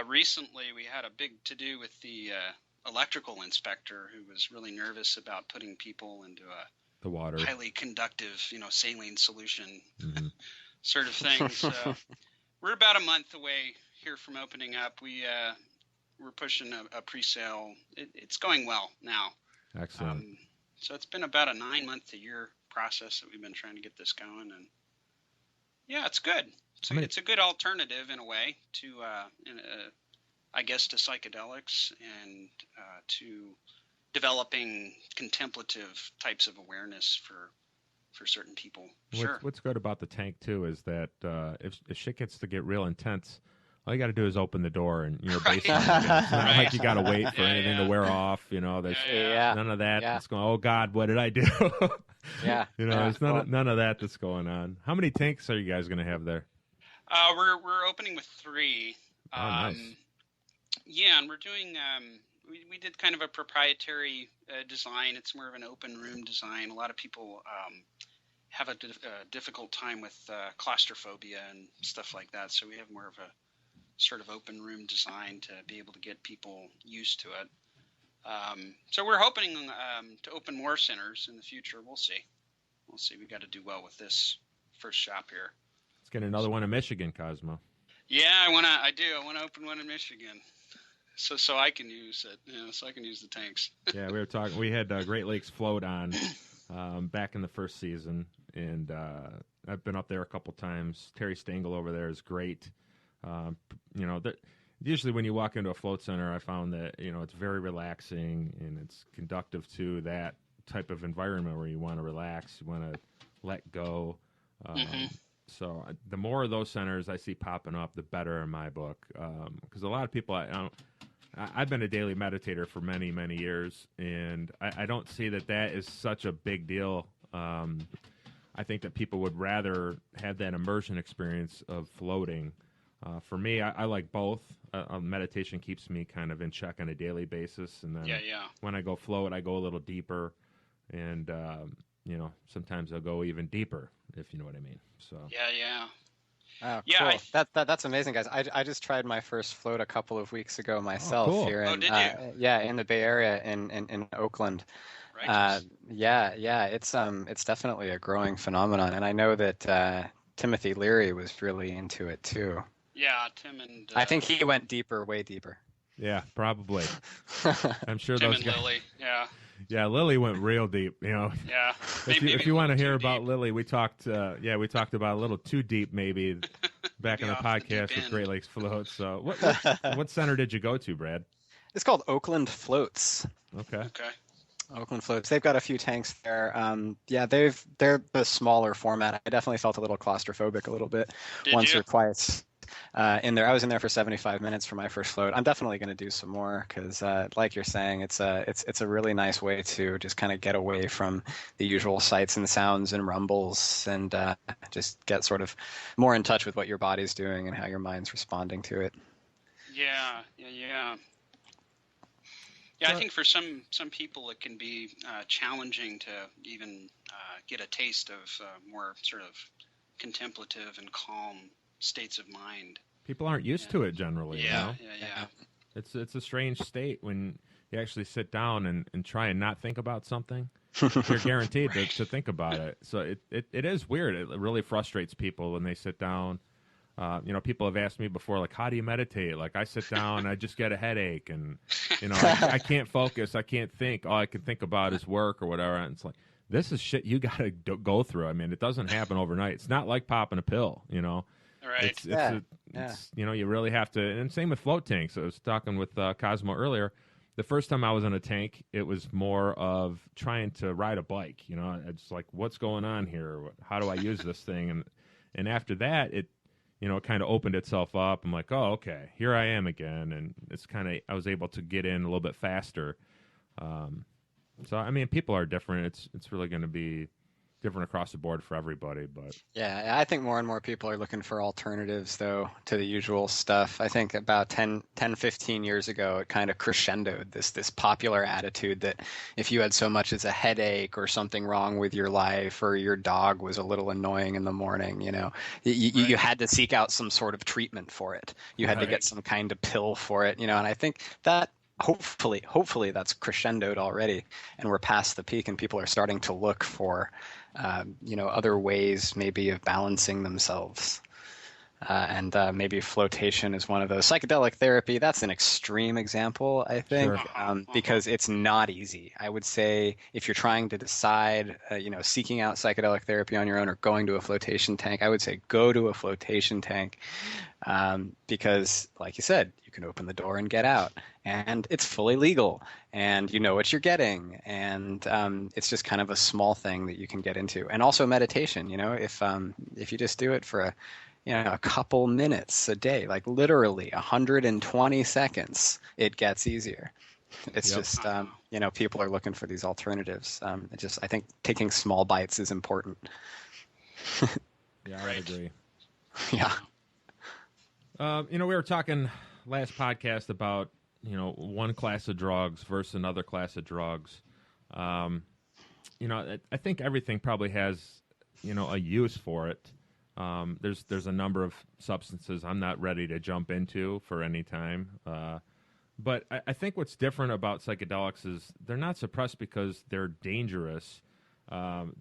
Recently, we had a big to-do with the electrical inspector who was really nervous about putting people into the water, highly conductive, saline solution sort of thing. So we're about a month away here from opening up. We're pushing a pre-sale. It's going well now. Excellent. So it's been about a 9 month to year process that we've been trying to get this going, and yeah, it's good. It's a good alternative in a way to, I guess, to psychedelics and to developing contemplative types of awareness for certain people. Sure. What's good about the tank too is that if shit gets to get real intense, all you got to do is open the door and you're basically it's not like you got to wait for anything to wear off. There's none of that. It's going, oh God, what did I do? There's none of that that's going on. How many tanks are you guys going to have there? We're opening with 3. Nice. Yeah, and we're doing. We did kind of a proprietary design. It's more of an open room design. A lot of people have a difficult time with claustrophobia and stuff like that. So we have more of a sort of open room design to be able to get people used to it. So we're hoping to open more centers in the future. We'll see. We got to do well with this first shop here. Let's get another one in Michigan, Cosmo. Yeah, I want to open one in Michigan. So I can use it, so I can use the tanks. Yeah, we were talking. We had Great Lakes Float on back in the first season, and I've been up there a couple times. Terry Stengel over there is great. Usually when you walk into a float center, I found that it's very relaxing and it's conductive to that type of environment where you want to relax, you want to let go. So the more of those centers I see popping up, the better in my book. Because a lot of people, I've been a daily meditator for many, many years, and I don't see that is such a big deal. I think that people would rather have that immersion experience of floating. For me, I like both. Meditation keeps me kind of in check on a daily basis, and then when I go float, I go a little deeper, and sometimes I'll go even deeper, if you know what I mean. So Oh, cool. That's amazing, guys. I just tried my first float a couple of weeks ago myself here in in the Bay Area in Oakland. Right. It's definitely a growing phenomenon, and I know that Timothy Leary was really into it too. Yeah, Tim and I think he went deeper, way deeper. Yeah, probably. I'm sure Tim those and guys. Lily, yeah. Yeah, Lily went real deep. Yeah. If you want to hear about Lily, we talked about a little too deep maybe back in the podcast with Great Lakes Float. So what center did you go to, Brad? It's called Oakland Floats. Okay. Oakland Floats. They've got a few tanks there. They're the smaller format. I definitely felt a little claustrophobic a little bit once or twice. In there, I was in there for 75 minutes for my first float. I'm definitely going to do some more because, like you're saying, it's a really nice way to just kind of get away from the usual sights and sounds and rumbles, and just get sort of more in touch with what your body's doing and how your mind's responding to it. Yeah. I think for some people it can be challenging to even get a taste of more sort of contemplative and calm states of mind. People aren't used to it generally. Yeah. It's a strange state when you actually sit down and try and not think about something. You're guaranteed to think about it. So it is weird. It really frustrates people when they sit down. People have asked me before, like, how do you meditate? Like, I sit down and I just get a headache, and I can't focus. I can't think. All I can think about is work or whatever. And it's like, this is shit you got to go through. I mean, it doesn't happen overnight. It's not like popping a pill, you know. Right. It's you know, you really have to. And same with float tanks. I was talking with Cosmo earlier. The first time I was in a tank, it was more of trying to ride a bike. You know, it's like, what's going on here? How do I use this thing? And after that, it, you know, it kind of opened itself up. I'm like, oh, okay, here I am again. And it's kind of, I was able to get in a little bit faster. So, I mean, people are different. It's really going to be different across the board for everybody. But yeah, I think more and more people are looking for alternatives, though, to the usual stuff. I think about 10, 15 years ago, it kind of crescendoed, this popular attitude that if you had so much as a headache or something wrong with your life, or your dog was a little annoying in the morning, you know, you had to seek out some sort of treatment for it. You had to get some kind of pill for it, you know, and I think that hopefully that's crescendoed already, and we're past the peak, and people are starting to look for you know, other ways maybe of balancing themselves. And maybe flotation is one of those. Psychedelic therapy, that's an extreme example, I think, because it's not easy. I would say if you're trying to decide, you know, seeking out psychedelic therapy on your own or going to a flotation tank, I would say go to a flotation tank, because, like you said, you can open the door and get out, and it's fully legal, and you know what you're getting, and it's just kind of a small thing that you can get into. And also meditation, you know, if you just do it for a couple minutes a day, like literally 120 seconds, it gets easier. It's just, you know, people are looking for these alternatives. I think taking small bites is important. Yeah, I agree. Yeah. You know, we were talking last podcast about, you know, one class of drugs versus another class of drugs. You know, I think everything probably has, you know, a use for it. There's a number of substances I'm not ready to jump into for any time. But I think what's different about psychedelics is they're not suppressed because they're dangerous.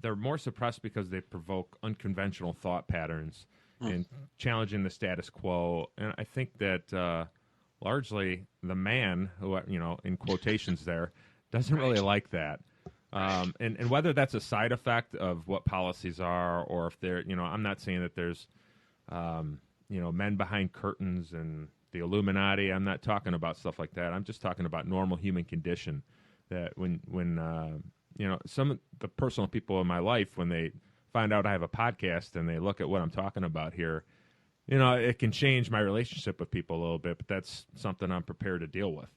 They're more suppressed because they provoke unconventional thought patterns and challenging the status quo. And I think that largely the man, who, you know, in quotations there, doesn't really like that. And whether that's a side effect of what policies are, or if they're, you know, I'm not saying that there's, you know, men behind curtains and the Illuminati. I'm not talking about stuff like that. I'm just talking about normal human condition. That when you know, some of the personal people in my life, when they find out I have a podcast and they look at what I'm talking about here, you know, it can change my relationship with people a little bit. But that's something I'm prepared to deal with.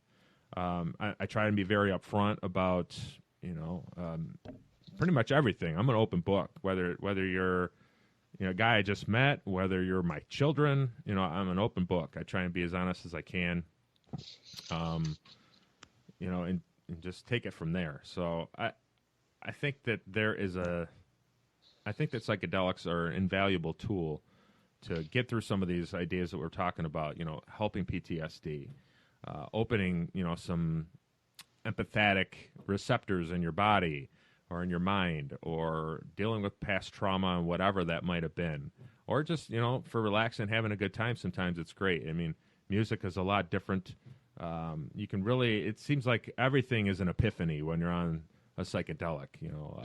I try and be very upfront about, you know, pretty much everything. I'm an open book, whether you're, you know, a guy I just met, whether you're my children, you know, I'm an open book. I try and be as honest as I can, you know, and just take it from there. So I think that I think that psychedelics are an invaluable tool to get through some of these ideas that we're talking about, you know, helping PTSD, opening, you know, some empathetic receptors in your body or in your mind, or dealing with past trauma and whatever that might have been, or just, you know, for relaxing, having a good time. Sometimes it's great. I mean, music is a lot different. You can really, it seems like everything is an epiphany when you're on a psychedelic, you know,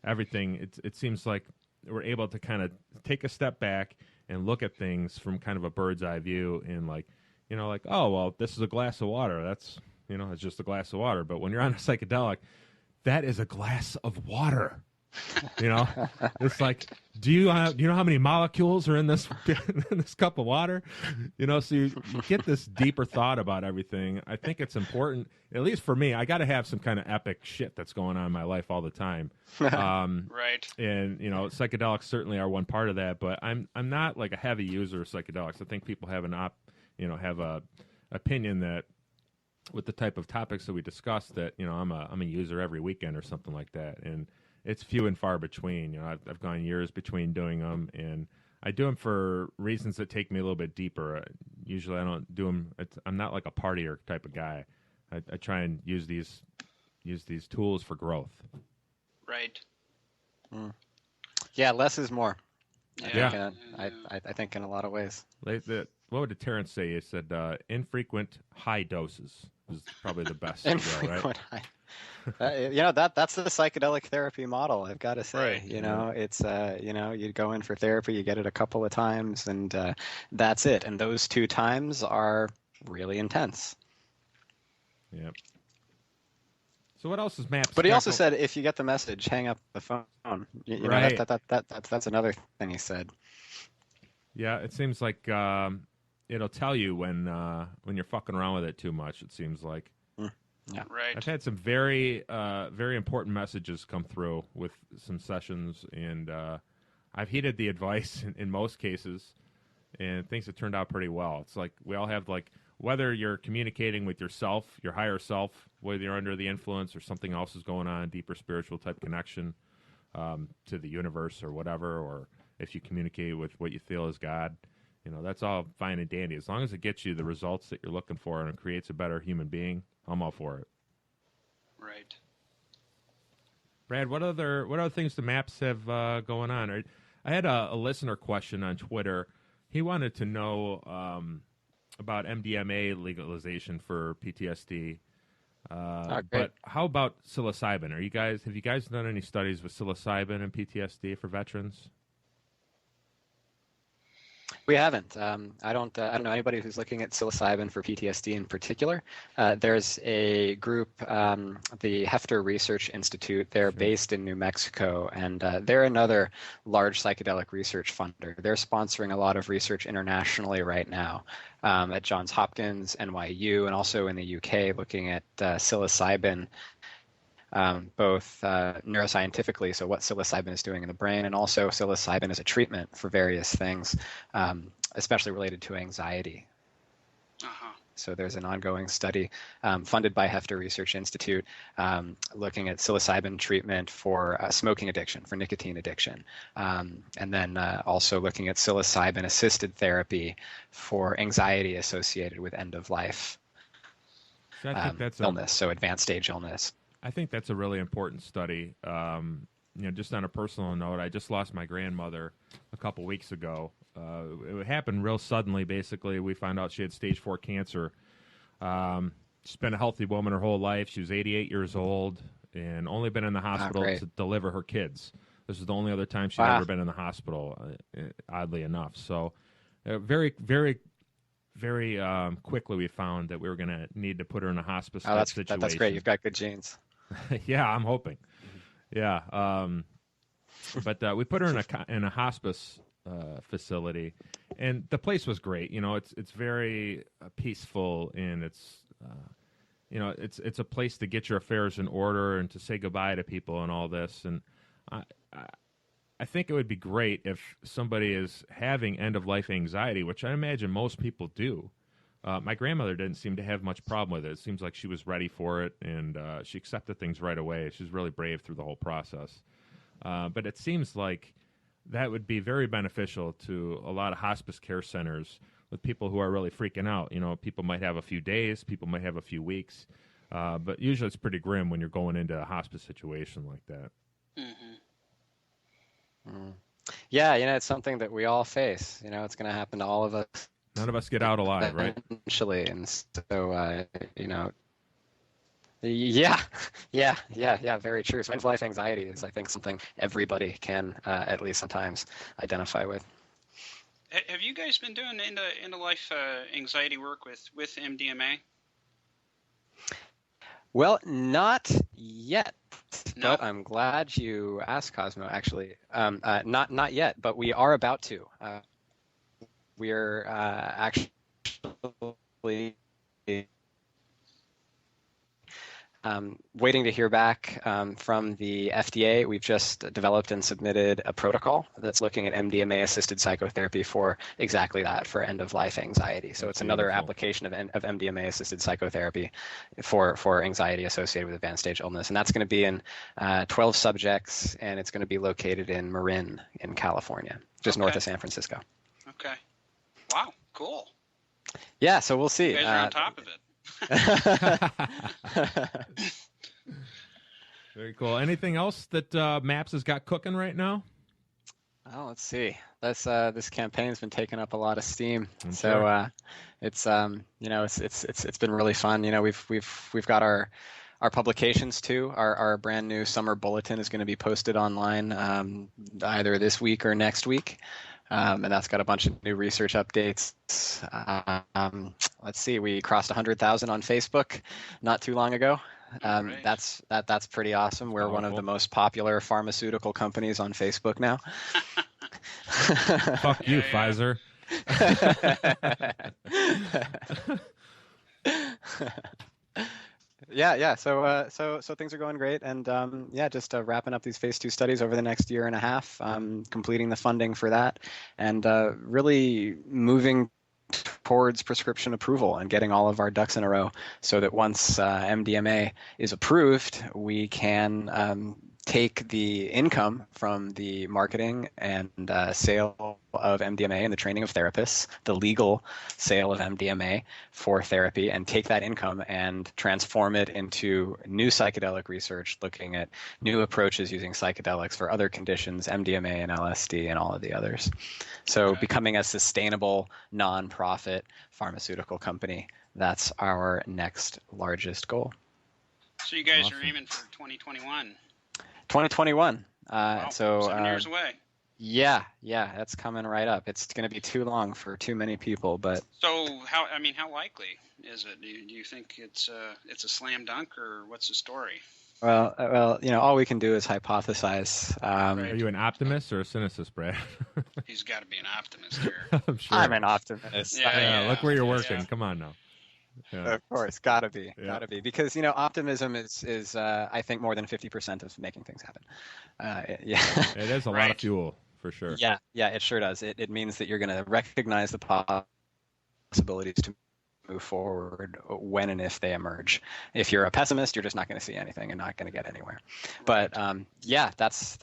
everything. It seems like we're able to kind of take a step back and look at things from kind of a bird's eye view, and like, you know, like, oh, well, this is a glass of water. That's, you know, it's just a glass of water. But when you're on a psychedelic, that is a glass of water. You know, it's like, do you know how many molecules are in this in this cup of water? You know, so you get this deeper thought about everything. I think it's important, at least for me. I got to have some kind of epic shit that's going on in my life all the time. Right. And you know, psychedelics certainly are one part of that. But I'm not like a heavy user of psychedelics. I think people have have a opinion that, with the type of topics that we discussed, that, you know, I'm a user every weekend or something like that, and it's few and far between. You know, I've gone years between doing them, and I do them for reasons that take me a little bit deeper. Usually, I don't do them. I'm not like a partier type of guy. I try and use these tools for growth. Right. Yeah, less is more. Yeah. I think in a lot of ways. What would Terrence say? He said infrequent high doses is probably the best to go, right? That's the psychedelic therapy model. I've got to say, Right. it's you go in for therapy, you get it a couple of times, and that's it. And those 2 times are really intense. Yep. So what else is MAPS? But he also said, if you get the message, hang up the phone. Right. That's another thing he said. Yeah, it seems like it'll tell you when you're fucking around with it too much. It seems like. Yeah. Right. I've had some very very important messages come through with some sessions, and I've heeded the advice in most cases, and things have turned out pretty well. It's like we all have, like, whether you're communicating with yourself, your higher self, whether you're under the influence or something else is going on, deeper spiritual type connection to the universe or whatever, or if you communicate with what you feel is God, that's all fine and dandy. As long as it gets you the results that you're looking for and it creates a better human being, I'm all for it. Right. Brad, what other things the MAPS have going on? I had a listener question on Twitter. He wanted to know about MDMA legalization for PTSD. But how about psilocybin? Have you guys done any studies with psilocybin and PTSD for veterans? We haven't. I don't know anybody who's looking at psilocybin for PTSD in particular. There's a group, the Hefter Research Institute. They're based in New Mexico, and they're another large psychedelic research funder. They're sponsoring a lot of research internationally right now at Johns Hopkins, NYU, and also in the UK, looking at psilocybin. Both neuroscientifically, so what psilocybin is doing in the brain, and also psilocybin as a treatment for various things, especially related to anxiety. Uh-huh. So there's an ongoing study funded by Hefter Research Institute looking at psilocybin treatment for smoking addiction, for nicotine addiction, and then also looking at psilocybin-assisted therapy for anxiety associated with end-of-life illness, so advanced stage illness. I think that's a really important study. Just on a personal note, I just lost my grandmother a couple weeks ago. It happened real suddenly, basically. We found out she had stage 4 cancer. She's been a healthy woman her whole life. She was 88 years old and only been in the hospital to deliver her kids. This is the only other time she'd ever been in the hospital, oddly enough. So very, very, very quickly we found that we were going to need to put her in a hospice situation. That's great. You've got good genes. Yeah, I'm hoping. Yeah, but we put her in a hospice facility, and the place was great. It's very peaceful, and it's a place to get your affairs in order and to say goodbye to people and all this. And I think it would be great if somebody is having end of life anxiety, which I imagine most people do. My grandmother didn't seem to have much problem with it. It seems like she was ready for it, and she accepted things right away. She was really brave through the whole process. But it seems like that would be very beneficial to a lot of hospice care centers with people who are really freaking out. People might have a few days, people might have a few weeks, but usually it's pretty grim when you're going into a hospice situation like that. Mm-hmm. Mm. Yeah, it's something that we all face. It's going to happen to all of us. None of us get out alive, right? Eventually, and so yeah, very true. So end-of-life anxiety is, I think, something everybody can at least sometimes identify with. Have you guys been doing end-of-life anxiety work with MDMA? Well, not yet. No? But I'm glad you asked, Cosmo. Actually, not yet, but we are about to. We're actually waiting to hear back from the FDA. We've just developed and submitted a protocol that's looking at MDMA-assisted psychotherapy for exactly that, for end-of-life anxiety. So it's another application of MDMA-assisted psychotherapy for anxiety associated with advanced stage illness. And that's going to be in 12 subjects, and it's going to be located in Marin in California, just north of San Francisco. Okay. Wow, cool. Yeah, so we'll see. You guys are on top of it. Very cool. Anything else that MAPS has got cooking right now? Well, let's see. This campaign's been taking up a lot of steam. I'm So sure. it's it's been really fun. We've got our publications too. Our brand new summer bulletin is going to be posted online either this week or next week. And that's got a bunch of new research updates. Let's see, we crossed 100,000 on Facebook not too long ago. Right. That's pretty awesome. We're one of Powerful. the most popular pharmaceutical companies on Facebook now. Fuck you, Pfizer. Yeah. So things are going great, and just wrapping up these phase 2 studies over the next year and a half, completing the funding for that, and really moving towards prescription approval and getting all of our ducks in a row, so that once MDMA is approved, we can take the income from the marketing and sale of MDMA and the training of therapists, the legal sale of MDMA for therapy, and take that income and transform it into new psychedelic research, looking at new approaches using psychedelics for other conditions, MDMA and LSD and all of the others. So becoming a sustainable, nonprofit pharmaceutical company, that's our next largest goal. So you guys Awesome. are aiming for 2021. 2021. Wow, So 7 years away. Yeah, that's coming right up. It's going to be too long for too many people, but So how likely is it? Do you think it's a slam dunk, or what's the story? well, all we can do is hypothesize. Right. Are you an optimist or a cynicist, Brad? He's got to be an optimist here. I'm sure. I'm an optimist. Yeah, look where you're yeah. working. Come on now. Yeah. Of course, gotta be, Yeah. because optimism is I think more than 50% of making things happen. Yeah. It is a lot of fuel for sure. Yeah, it sure does. It means that you're going to recognize the possibilities to move forward when and if they emerge. If you're a pessimist, you're just not going to see anything and not going to get anywhere. But that's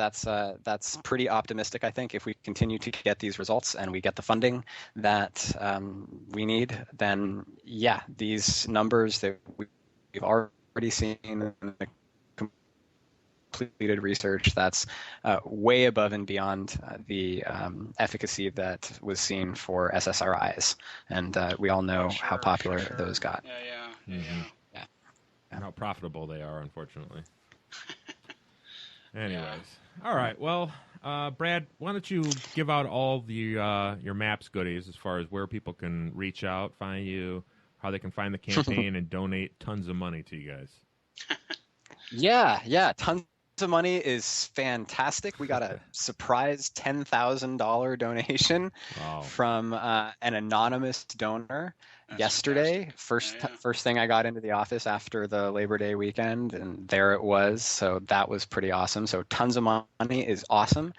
pretty optimistic, I think. If we continue to get these results and we get the funding that we need, then these numbers that we've already seen in the completed research, that's way above and beyond the efficacy that was seen for SSRIs, and we all know how popular those got. Yeah. And how profitable they are, unfortunately. Anyways, all right. Well, Brad, why don't you give out all the your MAPS goodies as far as where people can reach out, find you, how they can find the campaign, and donate tons of money to you guys. Yeah, tons of money is fantastic. We got a surprise $10,000 donation from an anonymous donor. That's yesterday. First thing I got into the office after the Labor Day weekend, and there it was. So that was pretty awesome. So tons of money is awesome.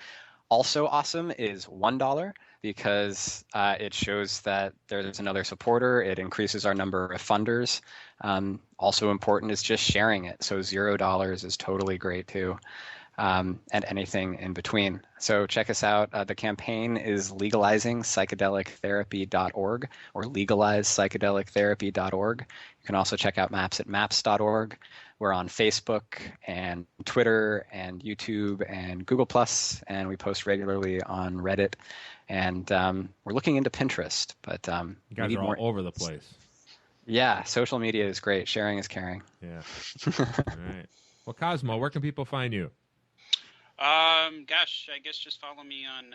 Also awesome is $1, because it shows that there's another supporter. It increases our number of funders. Also important is just sharing it. So $0 is totally great too. And anything in between. So check us out. The campaign is legalizingpsychedelictherapy.org or legalizepsychedelictherapy.org. You can also check out MAPS at maps.org. We're on Facebook and Twitter and YouTube and Google+, and we post regularly on Reddit. And we're looking into Pinterest, but you guys are all over the place. Yeah, social media is great. Sharing is caring. Yeah. All right. Well, Cosmo, where can people find you? Gosh, I guess just follow me on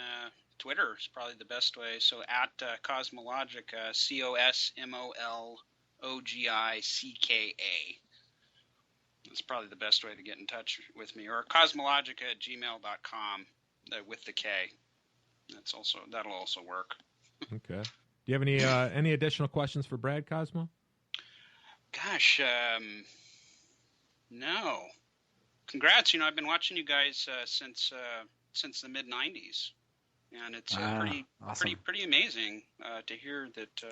Twitter is probably the best way. So at Cosmologica, COSMOLOGICKA. That's probably the best way to get in touch with me. Or cosmologica@gmail.com with the K. That'll also work. Okay. Do you have any additional questions for Brad, Cosmo? Gosh, no. Congrats! I've been watching you guys since the mid '90s, and it's pretty amazing to hear that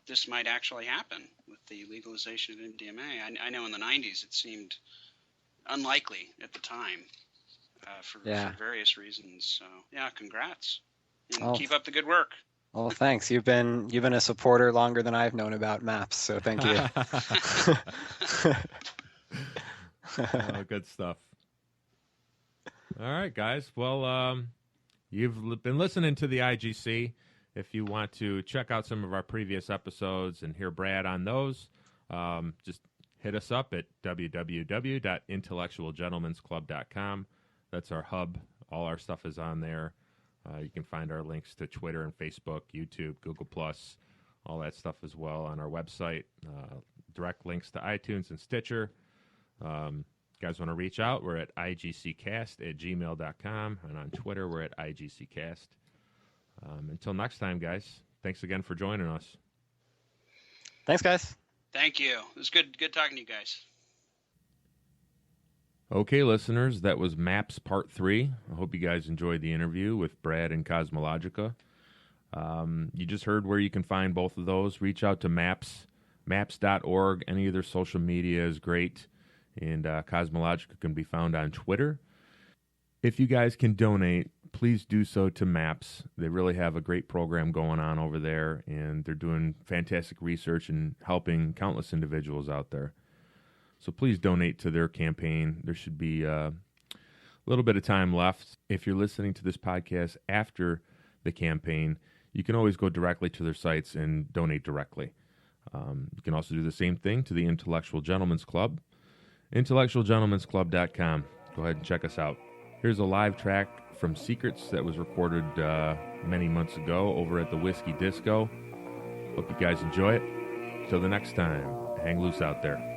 this might actually happen with the legalization of MDMA. I know in the '90s it seemed unlikely at the time for various reasons. So congrats, and keep up the good work. Well, thanks. You've been a supporter longer than I've known about MAPS, so thank you. Good stuff. All right, guys. Well, you've been listening to the IGC. If you want to check out some of our previous episodes and hear Brad on those, just hit us up at www.intellectualgentlemansclub.com. That's our hub. All our stuff is on there. You can find our links to Twitter and Facebook, YouTube, Google+, all that stuff as well on our website. Direct links to iTunes and Stitcher. Guys want to reach out, we're at igccast@gmail.com, and on Twitter we're at igccast. Until next time, guys, thanks again for joining us. Thanks, guys. Thank you. It was good talking to you guys. Okay, listeners, that was Maps Part 3. I hope you guys enjoyed the interview with Brad and Cosmologica. You just heard where you can find both of those. Reach out to maps.org. Any of their social media is great. And Cosmologica can be found on Twitter. If you guys can donate, please do so to MAPS. They really have a great program going on over there, and they're doing fantastic research and helping countless individuals out there. So please donate to their campaign. There should be a little bit of time left. If you're listening to this podcast after the campaign, you can always go directly to their sites and donate directly. You can also do the same thing to the Intellectual Gentlemen's Club. IntellectualGentlemen'sClub.com. Go ahead and check us out. Here's a live track from Secrets that was recorded many months ago over at the Whiskey Disco. Hope you guys enjoy it. Till the next time, hang loose out there.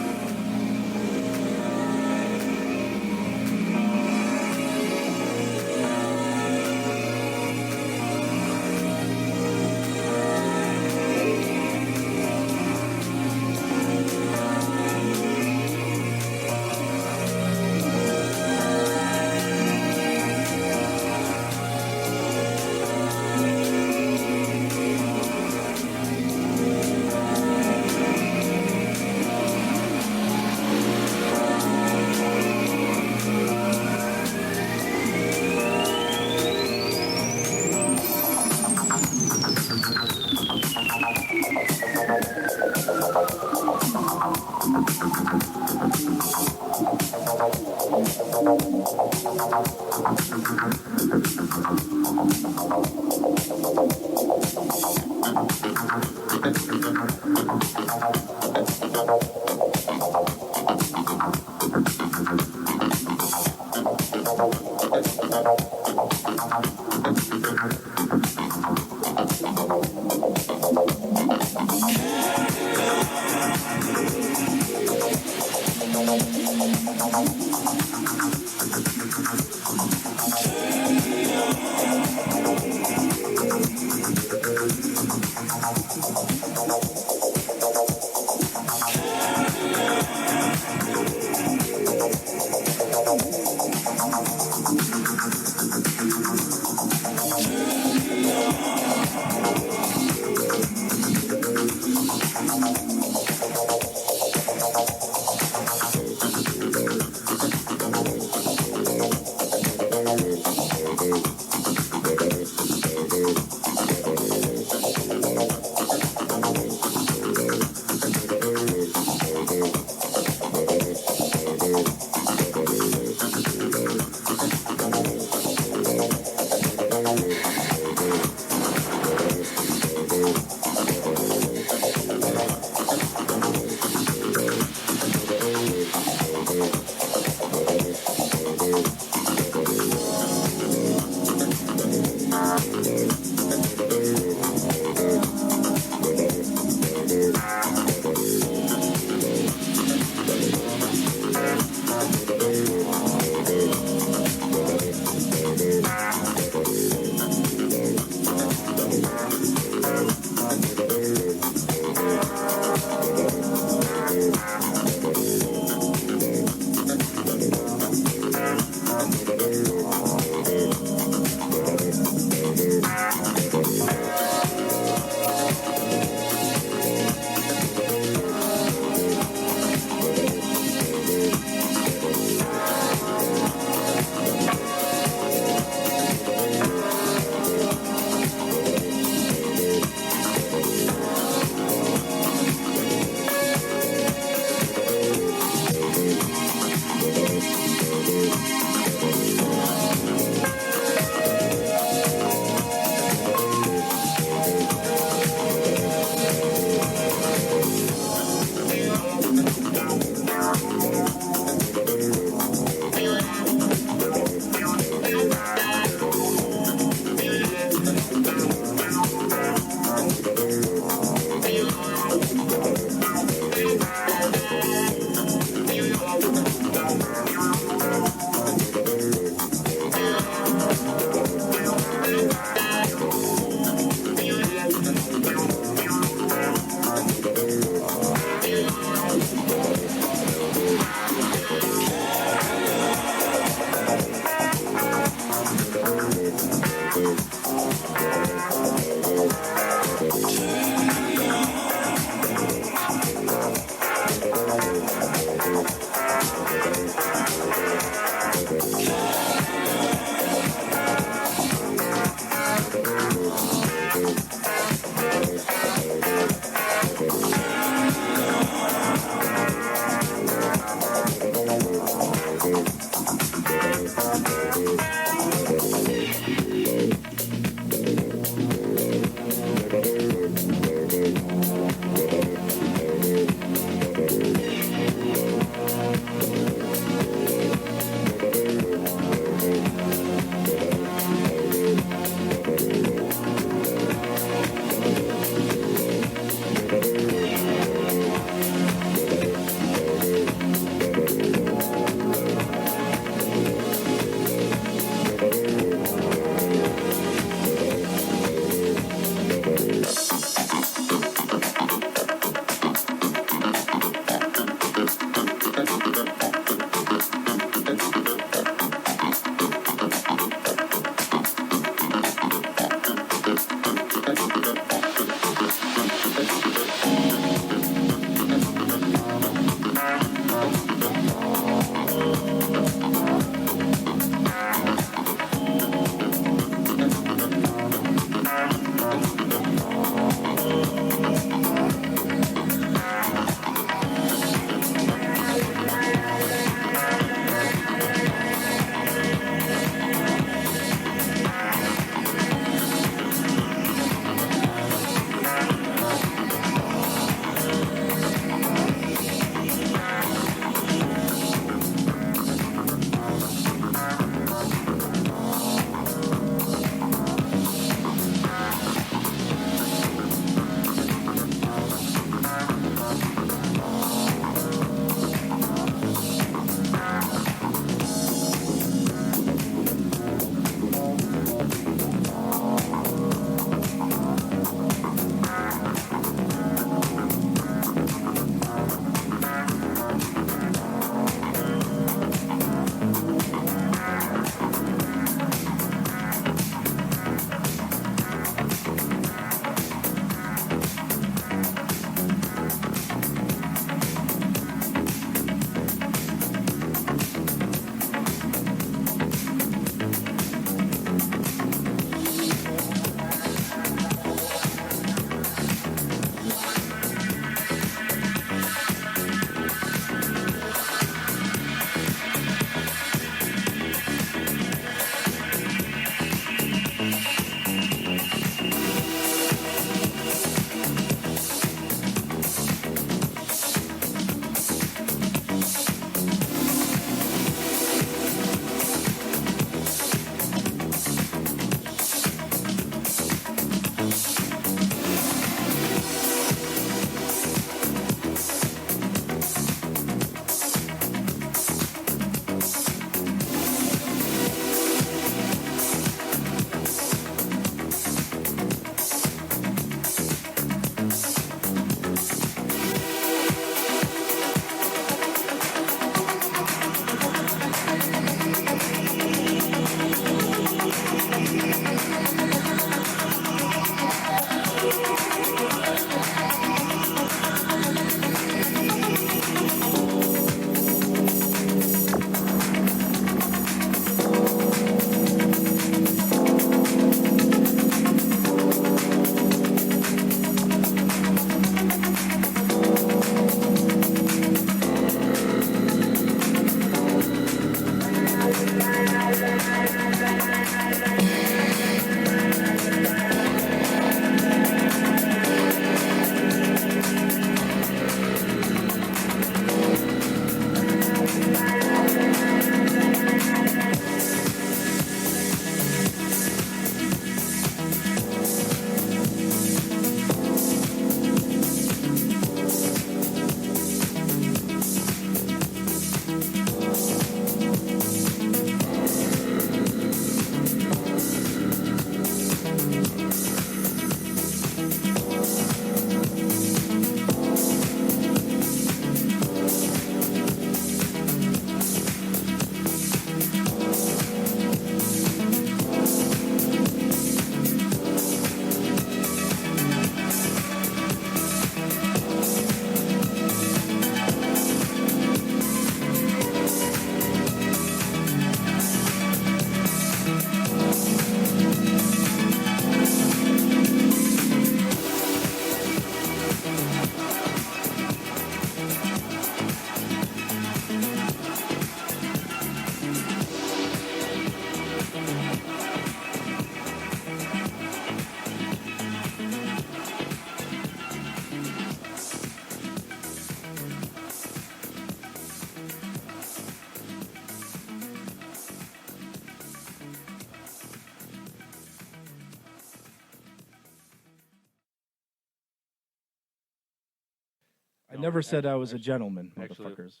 No, Never said I was a actually- gentleman, actually- motherfuckers.